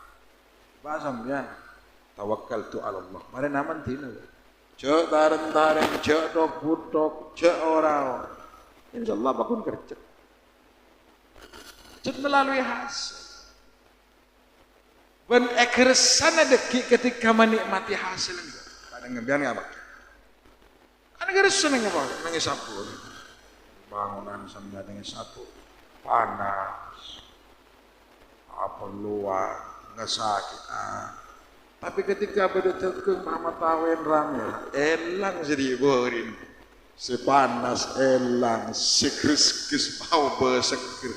Bahasa dia, tawakal tu Allah. Mari naman tina, cek taran, cek dok, cek orang. Insya Allah bakun kerja. Cek melalui hasil. Ben ekresana dekik ketika menikmati hasil itu. Kadang ngebian nggak pak? Kadang ekresana nggak pak? Nangis apa? bangunan sambil dengan satu panas, apa luar, nggak sakit. Tapi ketika berdekat ke Muhammad Tawen rame, elang jadi borin, sepanas elang, sekris-kris mau bersekir.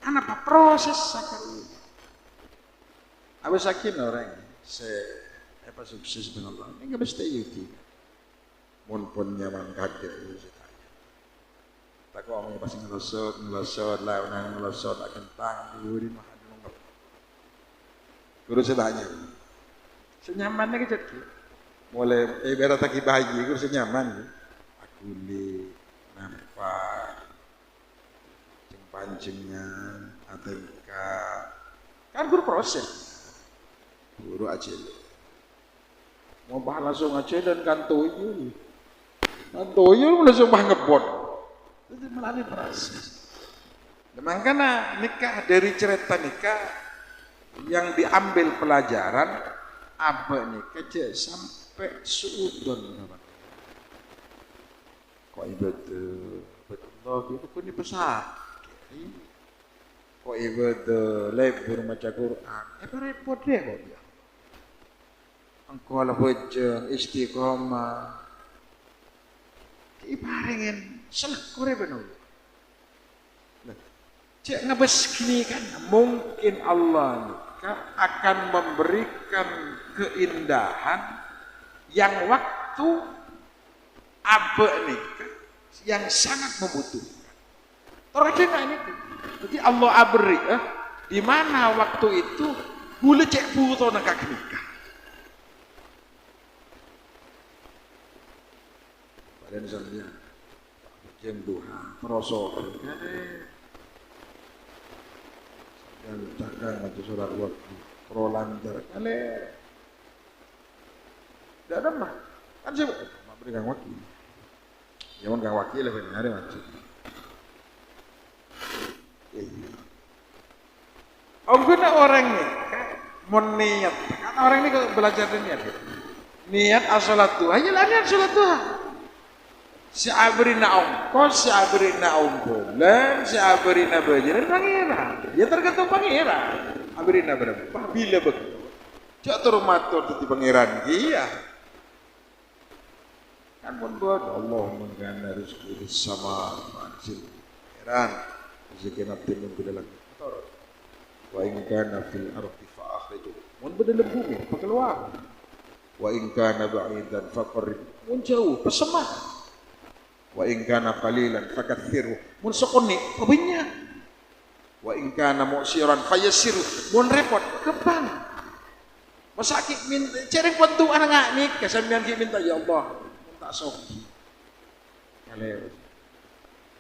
Kenapa proses sakit? Abis sakit orang, sukses dengan Allah. Ini nggak mesti itu. Mun nyaman kaget itu saya. Tak kau omongnya pasti ngelosot lah, ngelosot akan tang diurin mah nunggu. Guru saya tanya. Senyamannya gitu. Mulai ibarat taki bayi, guru senyaman. Aku li nampak pancingnya atau kan guru proses. Guru aja. Mau bah langsung aja dan kan tuyul langsung bah ngebot. Itu melalui proses. Makanya nikah, dari cerita nikah yang diambil pelajaran apa nikah aja sampai suudon. Kok betul gitu kok ini besar. Kok betul lebur maca Quran. Repot deh kok dia. Engkau lah bojeng istiqomah. Ibaringin selekure benar. Cek ngebes gini kan, mungkin Allah akan memberikan keindahan yang waktu abe nikah yang sangat membutuhkan. Terkadang ini, jadi Allah abri, di mana waktu itu boleh cek butuh nak nikah. Dan sambil jam duha merosot dan cakang atau sholat waktu prolantar kale tidak ada mah kan sih mak beri kang wakil jangan kang wakil lah benar ada macam guna orang nih kan mau niat kan orang ini kalau belajar niat as-sholat duha ya lah niat sholat duha. Si abrina ongkos, si abrina bulan, si abrina bajaran pangeran. Ya tergantung pangeran. Abrina berapa? Bila begitu. Cak turmatur di pangeran dia. Kan pun buat Allah menggana rezeki sama mansil pangeran. Rezeki nanti mungkin dalam motor. Wa in kana fil ardi fa akhriju. Mun dalam bumi, keluar. Wa in kana ba'idan fa qarrib. Mun jauh, pesemah. Wa in kana qalilan fakatsiru mun sokoni kebanyak wa in kana mu'siran fayassiru mun repot kebang masaki min cereng pentu anak nik kesambian ki minta ya Allah minta soki kale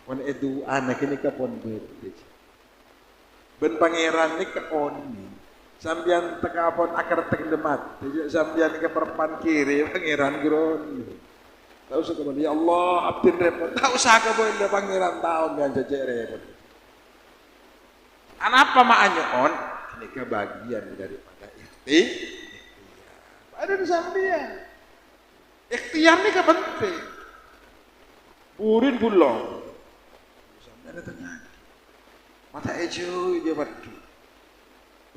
pon edu anak ini ka pon ben pangeran nik ka oni sambian teka pon akar tek demat sambian ke perpan kiri pangeran gron. Tak usah kemudian ya Allah abdin repot. Tak usah kemudian pangeran tahun yang jejak repot. Kenapa makanya on? Ini kebagian daripada ikhtiar. Ada di sana dia. Ikhtiar ini penting. Burin bulong. Sampai ada tanya. Mata ejo dia batu.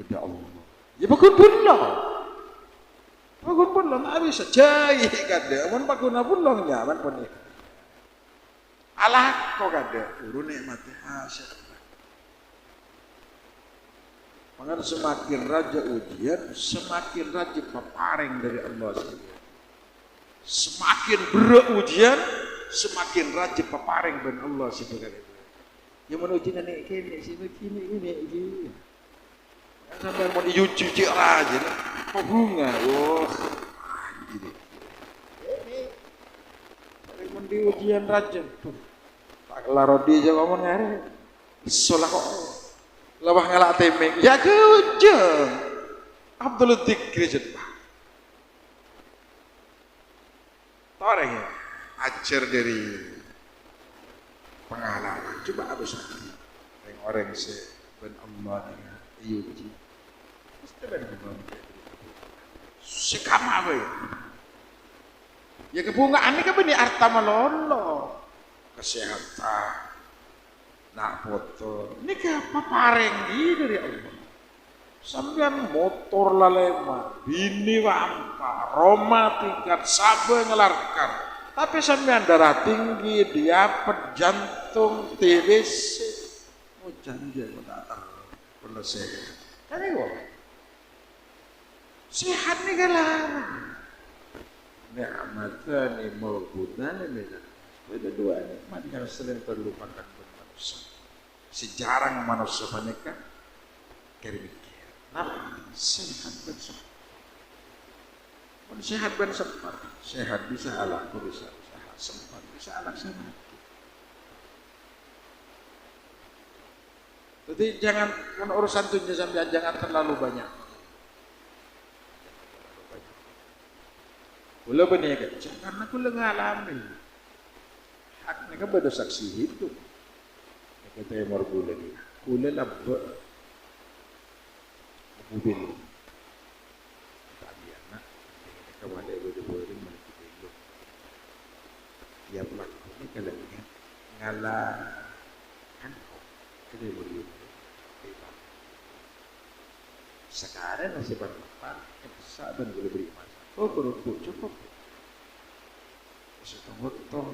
Udah Allah. Ya bukan bulong. Bagun pulang habis jahit kada, amun baguna pulang nyaman pun ni. Alah kau kada, urun nikmati asyik. Maka semakin raja ujian, semakin raja peparing dari Allah sendiri. Semakin berat ujian, semakin raja peparing dari Allah sendiri. Yang menuju nenek kini, sini ini. Sampai mau diuji raja, kok bunga, wah, ini, dari mau diujian raja, tak larodi aja ngomong ngare, solah kok, lawah ngalak temeng, ya kejeng, Abdul Dikri jepah, orang ya, ajar dari pengalaman, coba abis lagi, orang se ben Allah dengan diuji. Sekama apa ya? Ya kebungaan ini kan ini arta melolo, kesehatan, nak foto. Ini apa pareng gitu dari Allah. Sampean motor lalema, bini wampa, Roma tingkat, sabe ngelarkar. Tapi sampean darah tinggi, diapet, jantung, TBC. Oh janji aku tak perlu sehat. Kan itu sehat nih galarang. Ni'matani mawbudani minat. Itu dua nikmat yang sering terlupakan oleh manusia. Sejarang manusia menikah kerimik. Nah, sehat ben sempat. Sehat ben sempat. Sehat bisa alakku bisa usaha sempat bisa laksana. Jadi jangan kan urusan tunjuk sampai jangan terlalu banyak. Kula benih kecil karena kula ngalami. Hak mereka pada saksi hidup. Kata yang kula ni, kula labba mobil. Tadi anak, kawan dia berdua mana kita dia pelaku ni kalau ngalah kan kita berdua. Sekarang masih berapa? Saban boleh beri masa. Oh berukut cukup. Setengah tong.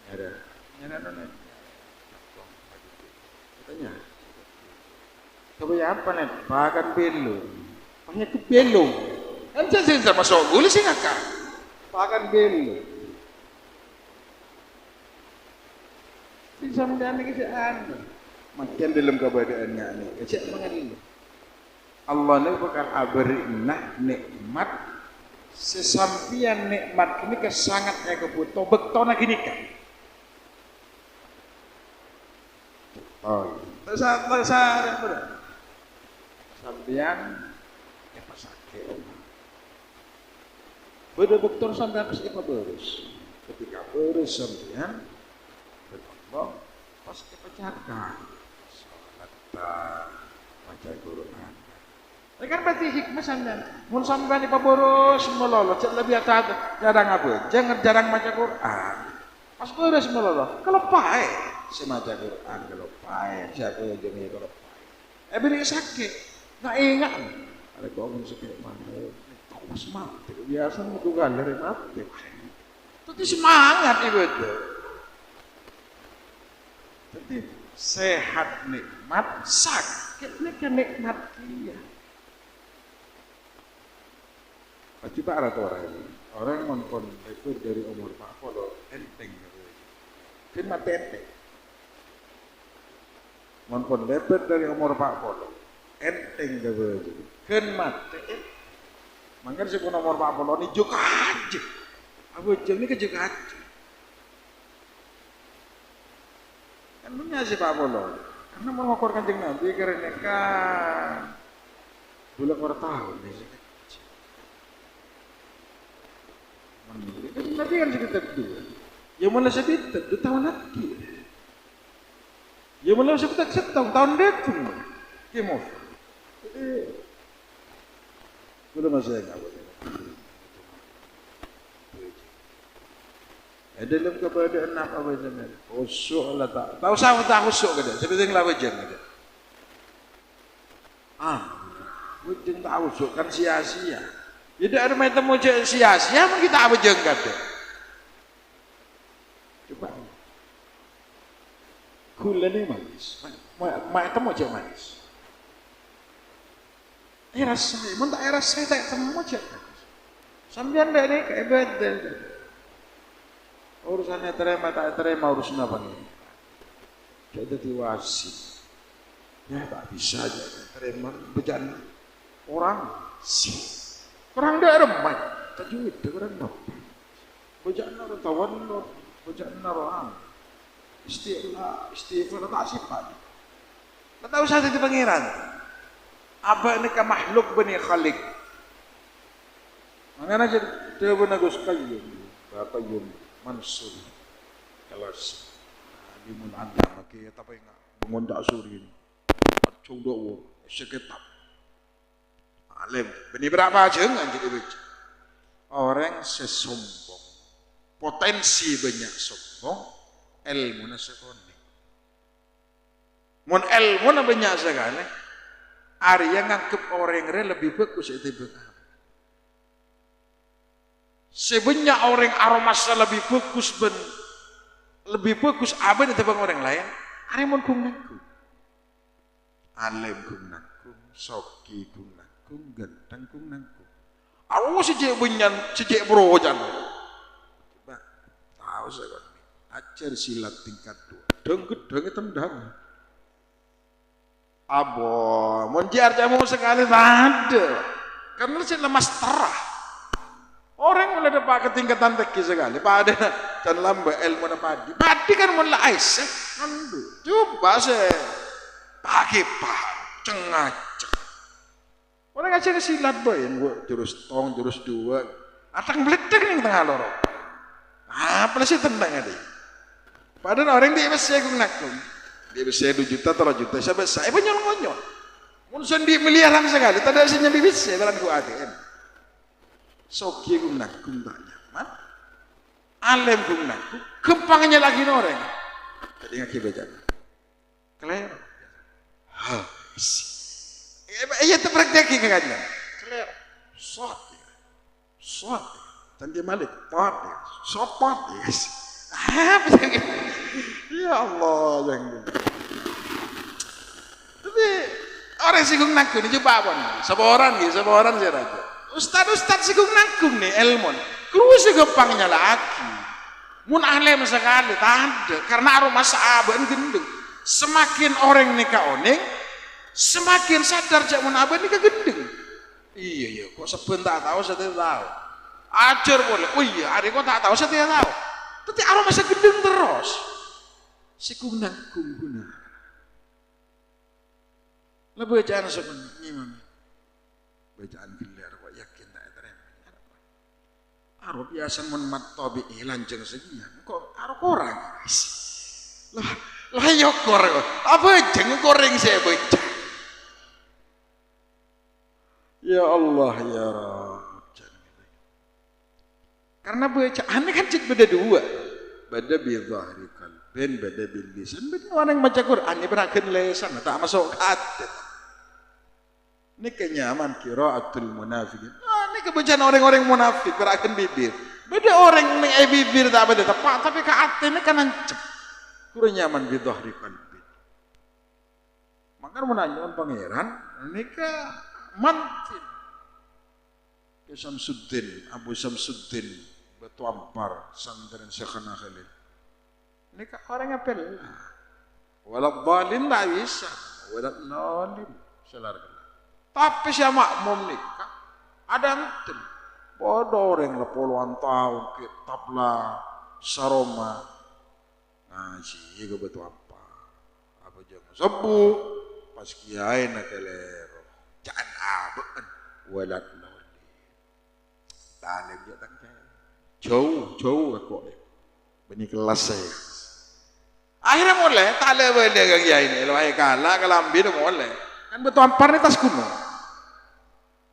Ada nona. Katanya. Coba apa nih? Bahkan belum. Banyak ke belum. Kan saya sama masuk gula sih ngakak. Bahkan belum. Di sampean ini keadaan. Makin dalam keadaannya nih. Kecil mengadil. Allah ini bakal aberinah nikmat sesampian nikmat ini kesangatnya kebutuh bektona gini kan oh tersarat benar sampian ya pasake beda bektor sampian pas apa beres ketika beres sampian berkembang pas kepecakan sholat baca Quran. Kan berarti hikmah sampean. Mun sampean di paboros melolo, cek lebih atas jarang apa? Jangan jarang baca Quran. Pas boros melolo, kalau pae semaca Quran, kalau pae siapa yang jadi kalau pae. Beri sakit, nggak ingat. Ada kau pun sakit mana? Kau pas mati, biasa itu kan dari mati. Tapi semangat ibu itu. Jadi sehat nikmat, sakit nikmat dia. Pasti tak ada orang ini. Orang yang itu dari umur 40 enteng. Kan mati enteng. Monpon lepet dari umur 40 enteng gitu. Kan mati. Makanya si umur 40 ini juga aja. Abu jeng ini kejuk aja. Kan punya si 40. Karena mau ngokor kanjeng Nabi karena kan bulan tahun nih. Nabi kan sekitar dua. Yang mana sekitar 2 tahun lagi. Yang mana sekitar tahun depan. Kemo. Belum masih enggak boleh. Dalam keadaan apa zaman? Khusyuk lah tak. Tahu sama tak khusyuk kada. Seperti yang lawan jangan kada. Wujud tak khusyuk kan sia-sia. Jadi ada macam macam sia-sia, kita apa jengkat deh. Coba, gula ni manis, macam macam manis. Rasa, mana tak rasa tak macam macam. Sambian dah ni kehebat dah. Urusannya terima tak terima urusan apa ni? Jadi diwasi, ya tak bisa aja terima berjalan orang sih. Orang dah remai, tajwid orang nak. Bacaan orang tawan, bacaan orang. Istighfar tak sifat. Tak tahu saya itu pangeran. Apa ni ke makhluk bani khalik. Mana aja dia benar Gus Qayyum, Bapak Yum Mansur. Kelas limun anda makai tapi enggak mengondak surin. Coba sekitar. Alim, benih berapa jangan jadi baca. Orang sesombong, potensi banyak sombong, ilmu nasekoni. Mon ilmu na banyak sekali. Ari yang ngangkep orang lebih bagus itu benar. Sebenarnya orang aromasa lebih bagus apa itu bang orang lain. Ari mon kung nangkung, alim kung nangkung, soki kung nangkung, ganteng kung nangkung. Aku sejak bunyan, sejak berojan. Coba tahu saya kan. Ajar silat tingkat 2. Deng tendang. Abo, monjar jamu sekali tak ada. Karena saya lemas terah. Orang mulai dapat ketingkatan tinggi sekali. Pada dan lamba ilmu padi. Padi kan mulai ais. Nandu. Coba saya pakai cengacak. Orang aja silat boy, gua jurus tong, jurus 2. Atang beledek nih tengah lorong. Apa sih tendang ada? Padahal orang dia masih aku nakung. Dia bisa 2 juta, 3 juta, saya penyol-ngonyol. Mungkin dia miliaran sekali, tak ada hasilnya bisa dalam ku ATM. Soki ku nakung tak nyaman, alim ku nakung, kempangnya lagi orang. Jadi ngaki baca. Keler. Iya tu praktek kagaknya. Keler. Sot. Dan dia malik, pot. Apa yang ya Allah jangan. Tapi orang sigung nangkung ni coba pun. Seborang saya raja. Ustad sigung nangkung ni ilmu. Kru sigepangnya lagi. Mun alim sekali tak ada. Karena aroma sahabat gendeng. Semakin orang nikah oning, semakin sadar jak mun abang nikah gendeng. Iya kok sebentar tahu saya tidak tahu. Ajar boleh. Oh iya, hari kok tak tahu saya tidak tahu. Tapi aroma saya gendeng terus. Sigung nangkung guna. Lah bacaan sebenarnya mana? Bacaan gelar kok yakin tak terima. Arab biasa mun mat tabi lanceng segian. Kok arab orang? Lah yo kor. Apa jeng goreng saya baca. Ya Allah ya Rabb. Karena bacaan ini kan cek beda 2. Beda bi dhahri qalbin, beda bil lisan. Beda orang baca Quran ini berakan lisan, tak masuk hati. Ini kenyaman qiraatul munafiqin. Ini kebacaan orang-orang munafik berakan bibir. Beda orang yang bibir tak beda tepat, tapi ke hati ini kan ancep. Kurang nyaman bi dhahri qalbin. Maka menanyakan pangeran, ini ke mantin. Ke Samsuddin, Abu Samsuddin Batu Ampar, santren Syekhana Khalil. Ini kan orangnya pelah. Walad dhalin tak bisa, walad nalim. Tapi si makmum ni ada enten. Bodoh orang lah puluhan tahun kitab lah saroma ngaji ke Batu Ampar. Apa jangan sebut pas kiai nak kelero. Jangan abang walad nalim. Talim dia tak jauh aku bani kelas saya. Akhirnya mulai tak boleh ke kiai ini. Lewat kalah kelambi tu mulai. Kan Batu Ampar ni tas kuno.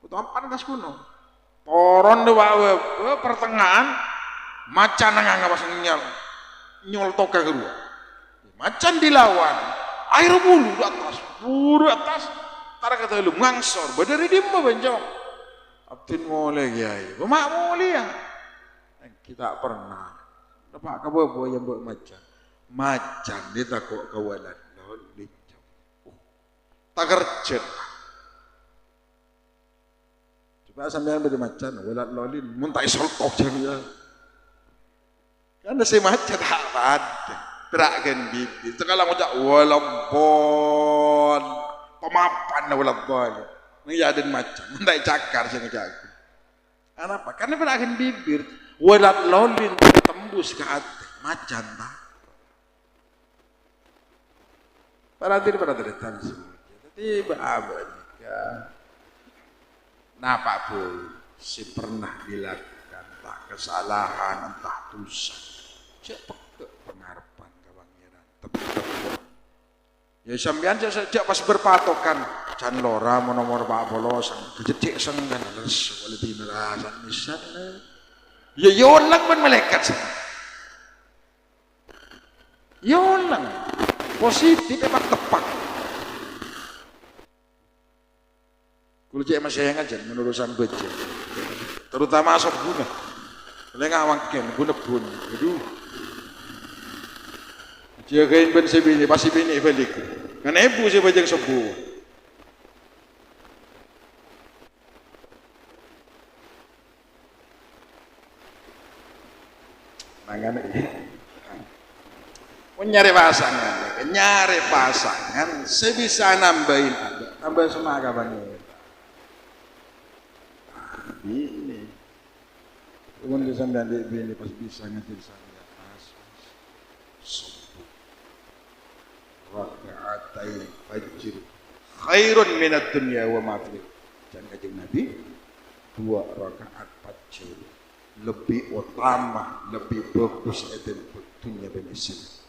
Batu Ampar ni tas kuno. Toron tu bawa pertengahan macan nang pas nyol toka kedua. Macan dilawan. Air bulu di atas. Tara kata lu ngangsor. Berdiri di mana benjong. Abdin mulai kiai. Bemak mulai ya. Kita pernah dapat kabar yang buat macan dia takut kawalan lalu tak kerja coba sambil dari macan walat lolin muntai soltok jangan kan ada si macan tak ada terakan bibi sekarang ucap walaupun pemapan walat lolin ngejadin macan muntai cakar saya ngejaga kenapa? Karena terakan bibir walat lolin tembus ke hati macan tak para tan semua jadi abadika napa pun si pernah dilakukan tak kesalahan entah dosa cepat ke pengharapan kebangiran tepat ya sampean sejak pas berpatokan can lora nomor Pak Bolos kejecek senggan les wala dinarasan misan ya yolang pun malaikat yolang positif emang tepat Kulo cek masih aja menurusan beja. Terutama asap bunga. Kalau ngawang ken bunga pun. Aduh. Jagain ben sebini pasti bini balik. Kan ibu sih bajang sebu. Mangan nyari pasangan sebisa nambahin ada tambah semangat banget ini kemudian bisa dari bini pas bisa ngajar sana pas subuh rakaatain fajr khairun minad dunya wa ma fiha jangan kanjeng Nabi 2 rakaat fajr lebih utama lebih bagus dari dunia benesin.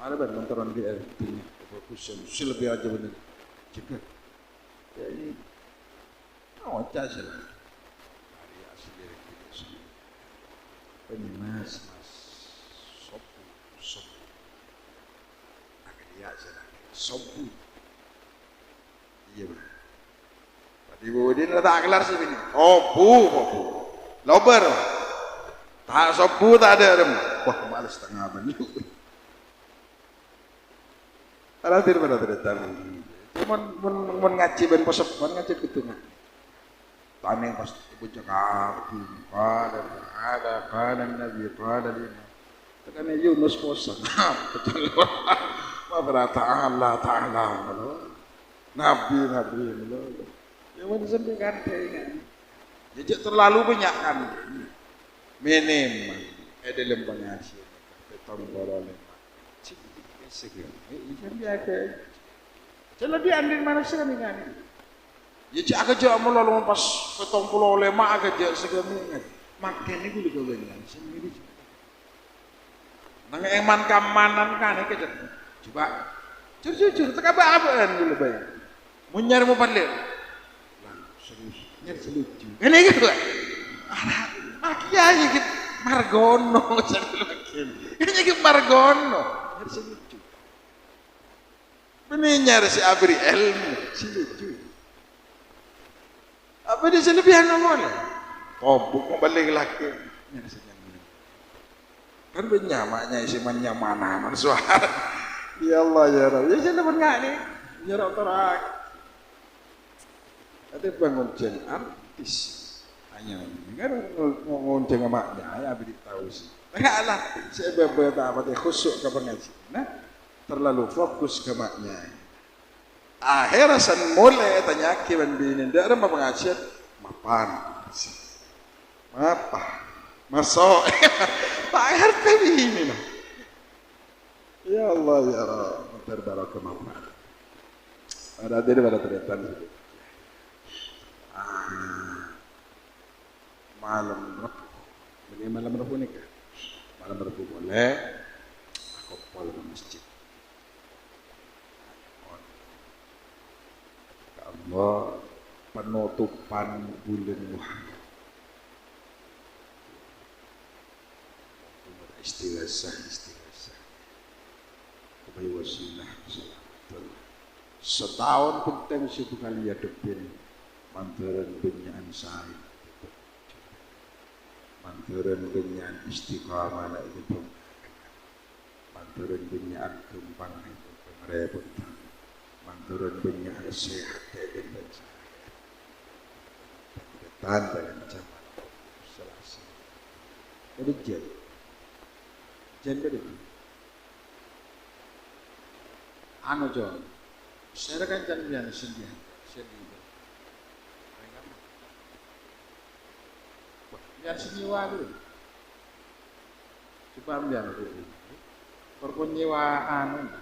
Mana ben mentoran di dunia bagus lebih aja bener. Jika jadi awak saja lah. Hari asli dari kita. Penymas mas sopu. Agak dia saja sopu. Iya benar. Tadi Budin tak kelar sih ini. Oh bu. Lober. Tak sopu tak ada rem. Wah males tengah banyu. Alatir pada terdetar. Cuman mun ngaji ben posep, mun ngaji gitu nggak. Tane pas ibu cakap, pada Nabi pada lima. Tekan Yunus posan. Betul. Ma berata Allah Taala. Nabi. Yang mana sampai kan jadi terlalu banyak kan. Minim dalam pengajian beton borole segera ikan biasa jadi dia andin manusia nih kan ya cak agak jauh melalui pas beton pulau lema agak jauh segera ingat makan ini gue juga bilang sendiri nang eman kamanan kan itu coba jujur tak apa dulu bayar munyar mau pandai serius nyari selucu ini gitu Kiai gitu Margono ini gitu Margono harus lucu benar si abri ilmu si lucu apa dia selebihan ngomong tobuk mau balik lagi kan benyamaknya isi mana suara ya Allah ya Rabbi ya saya dapat nggak nih ya Rabbi terak ada bangun jen artis hanya kan ngonceng emaknya ya abdi tahu sih enggak lah saya beberapa apa khusuk ke pengajian nah terlalu fokus ke emaknya akhirnya san mulai tanya kiban bini ndak ada pengajian mapan apa masuk akhir tadi ini lah ya Allah ya Rabb terbarakah mapan ada pada terdepan malam Rabu, ini malam Rabu nih kan? Malam Rabu boleh, aku pulang ke masjid. Allah penutupan bulan Muharram. Istighasah. Kebayi wasilah, setahun penting sih bukan lihat depin, manturan benyaan saya. Manturan benyan istiqamah itu manturan benyan kembang itu pengerebutan manturan benyan sehat itu tanda ancaman selasa jadi jen itu anu John saya kan jangan sedih biar senyiwa dulu coba biar dulu perpunyiwaan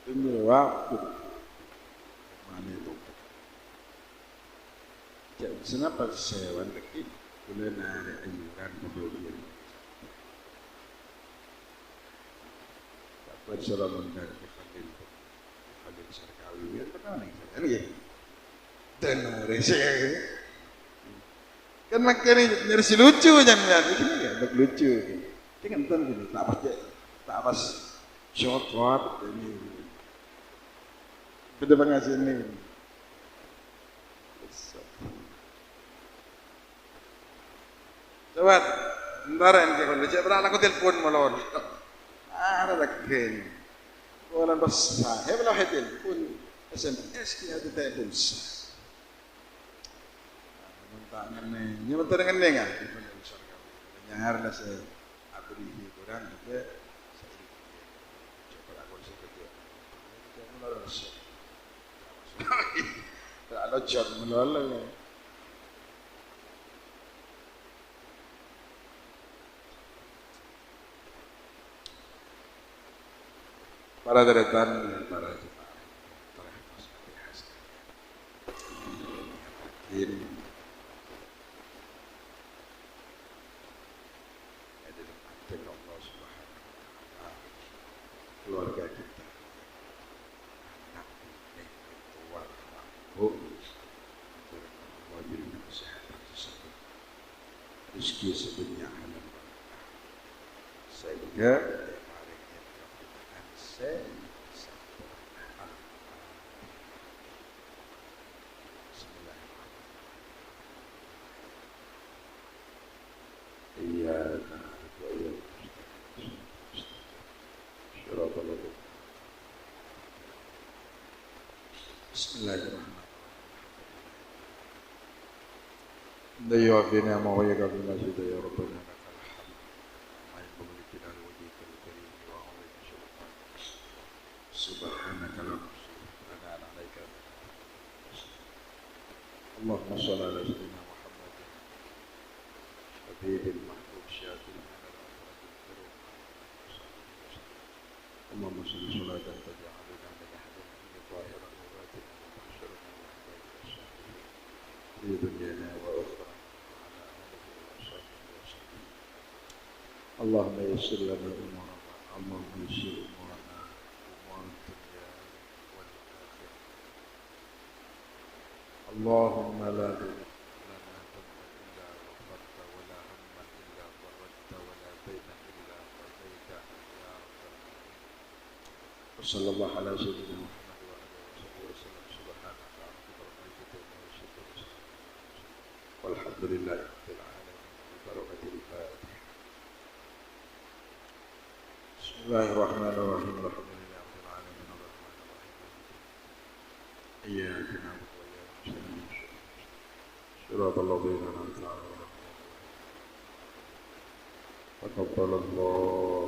itu nyewa mana itu jadi kenapa sewan lagi boleh narik ayuran kemudian tak bersalah mendari Khalil Sarkawi ya pernah nih dan rese kan makanya nyari si lucu jangan ini ya lucu ini kan gini tak pas cokot ini. Pada pengajian ini. Coba, ntar yang kalau cek berapa aku telepon malon. Ada lagi. Walan bas, hebel lah telepon. SMS kita ada telepon. Mentangan ni, ni mentan dengan ni kan? Nyar lah saya abri hiburan juga. Coba aku sekerja. Jangan lalu. Tak ada jod melulu. Para deretan, para jemaah, para hadirin sekalian. Hadirin hadirin Allah Subhanahu wa taala. Keluarga kita. Anak ini tua, bu. Wajib kesehatan tersebut. Rezeki sebenarnya halal. Sehingga Bismillahirrahmanirrahim. Dayu afina ma huwa yakul masjid ya rabbana lakal hamd. Ma yanbaghi lana wajhika al-karim wa huwa subhanaka la nuhsi alayka. Allahumma shalli ala sayyidina Muhammad habibil mahbub syafi'il Allahumma shalli salatan taj'aluna min ahlihi zahiran wa batinan wa mahsyurana wa ahlihi fi dunyana wa ukhra ala alihi wa sahbihi wa sallam. Allahumma yassir lana umurana, Allahumma yassir umurana umur dunya wal akhirah. Allahumma la tad'a lana dhanban illa ghafarta wa la hamman illa faradta wa la daynan illa qadayta ya rabbal alamin. وصلى الله على سيدنا محمد وعلى اله وصحبه وسلم سبحانك ربك رب العزه عما يصفون والحمد لله رب العالمين ببركه الفاتحه. بسم الله الرحمن الرحيم الحمد لله رب العالمين الرحمن الرحيم اياك نعبد واياك نستعين صراط الذين انعمت عليهم تقبل الله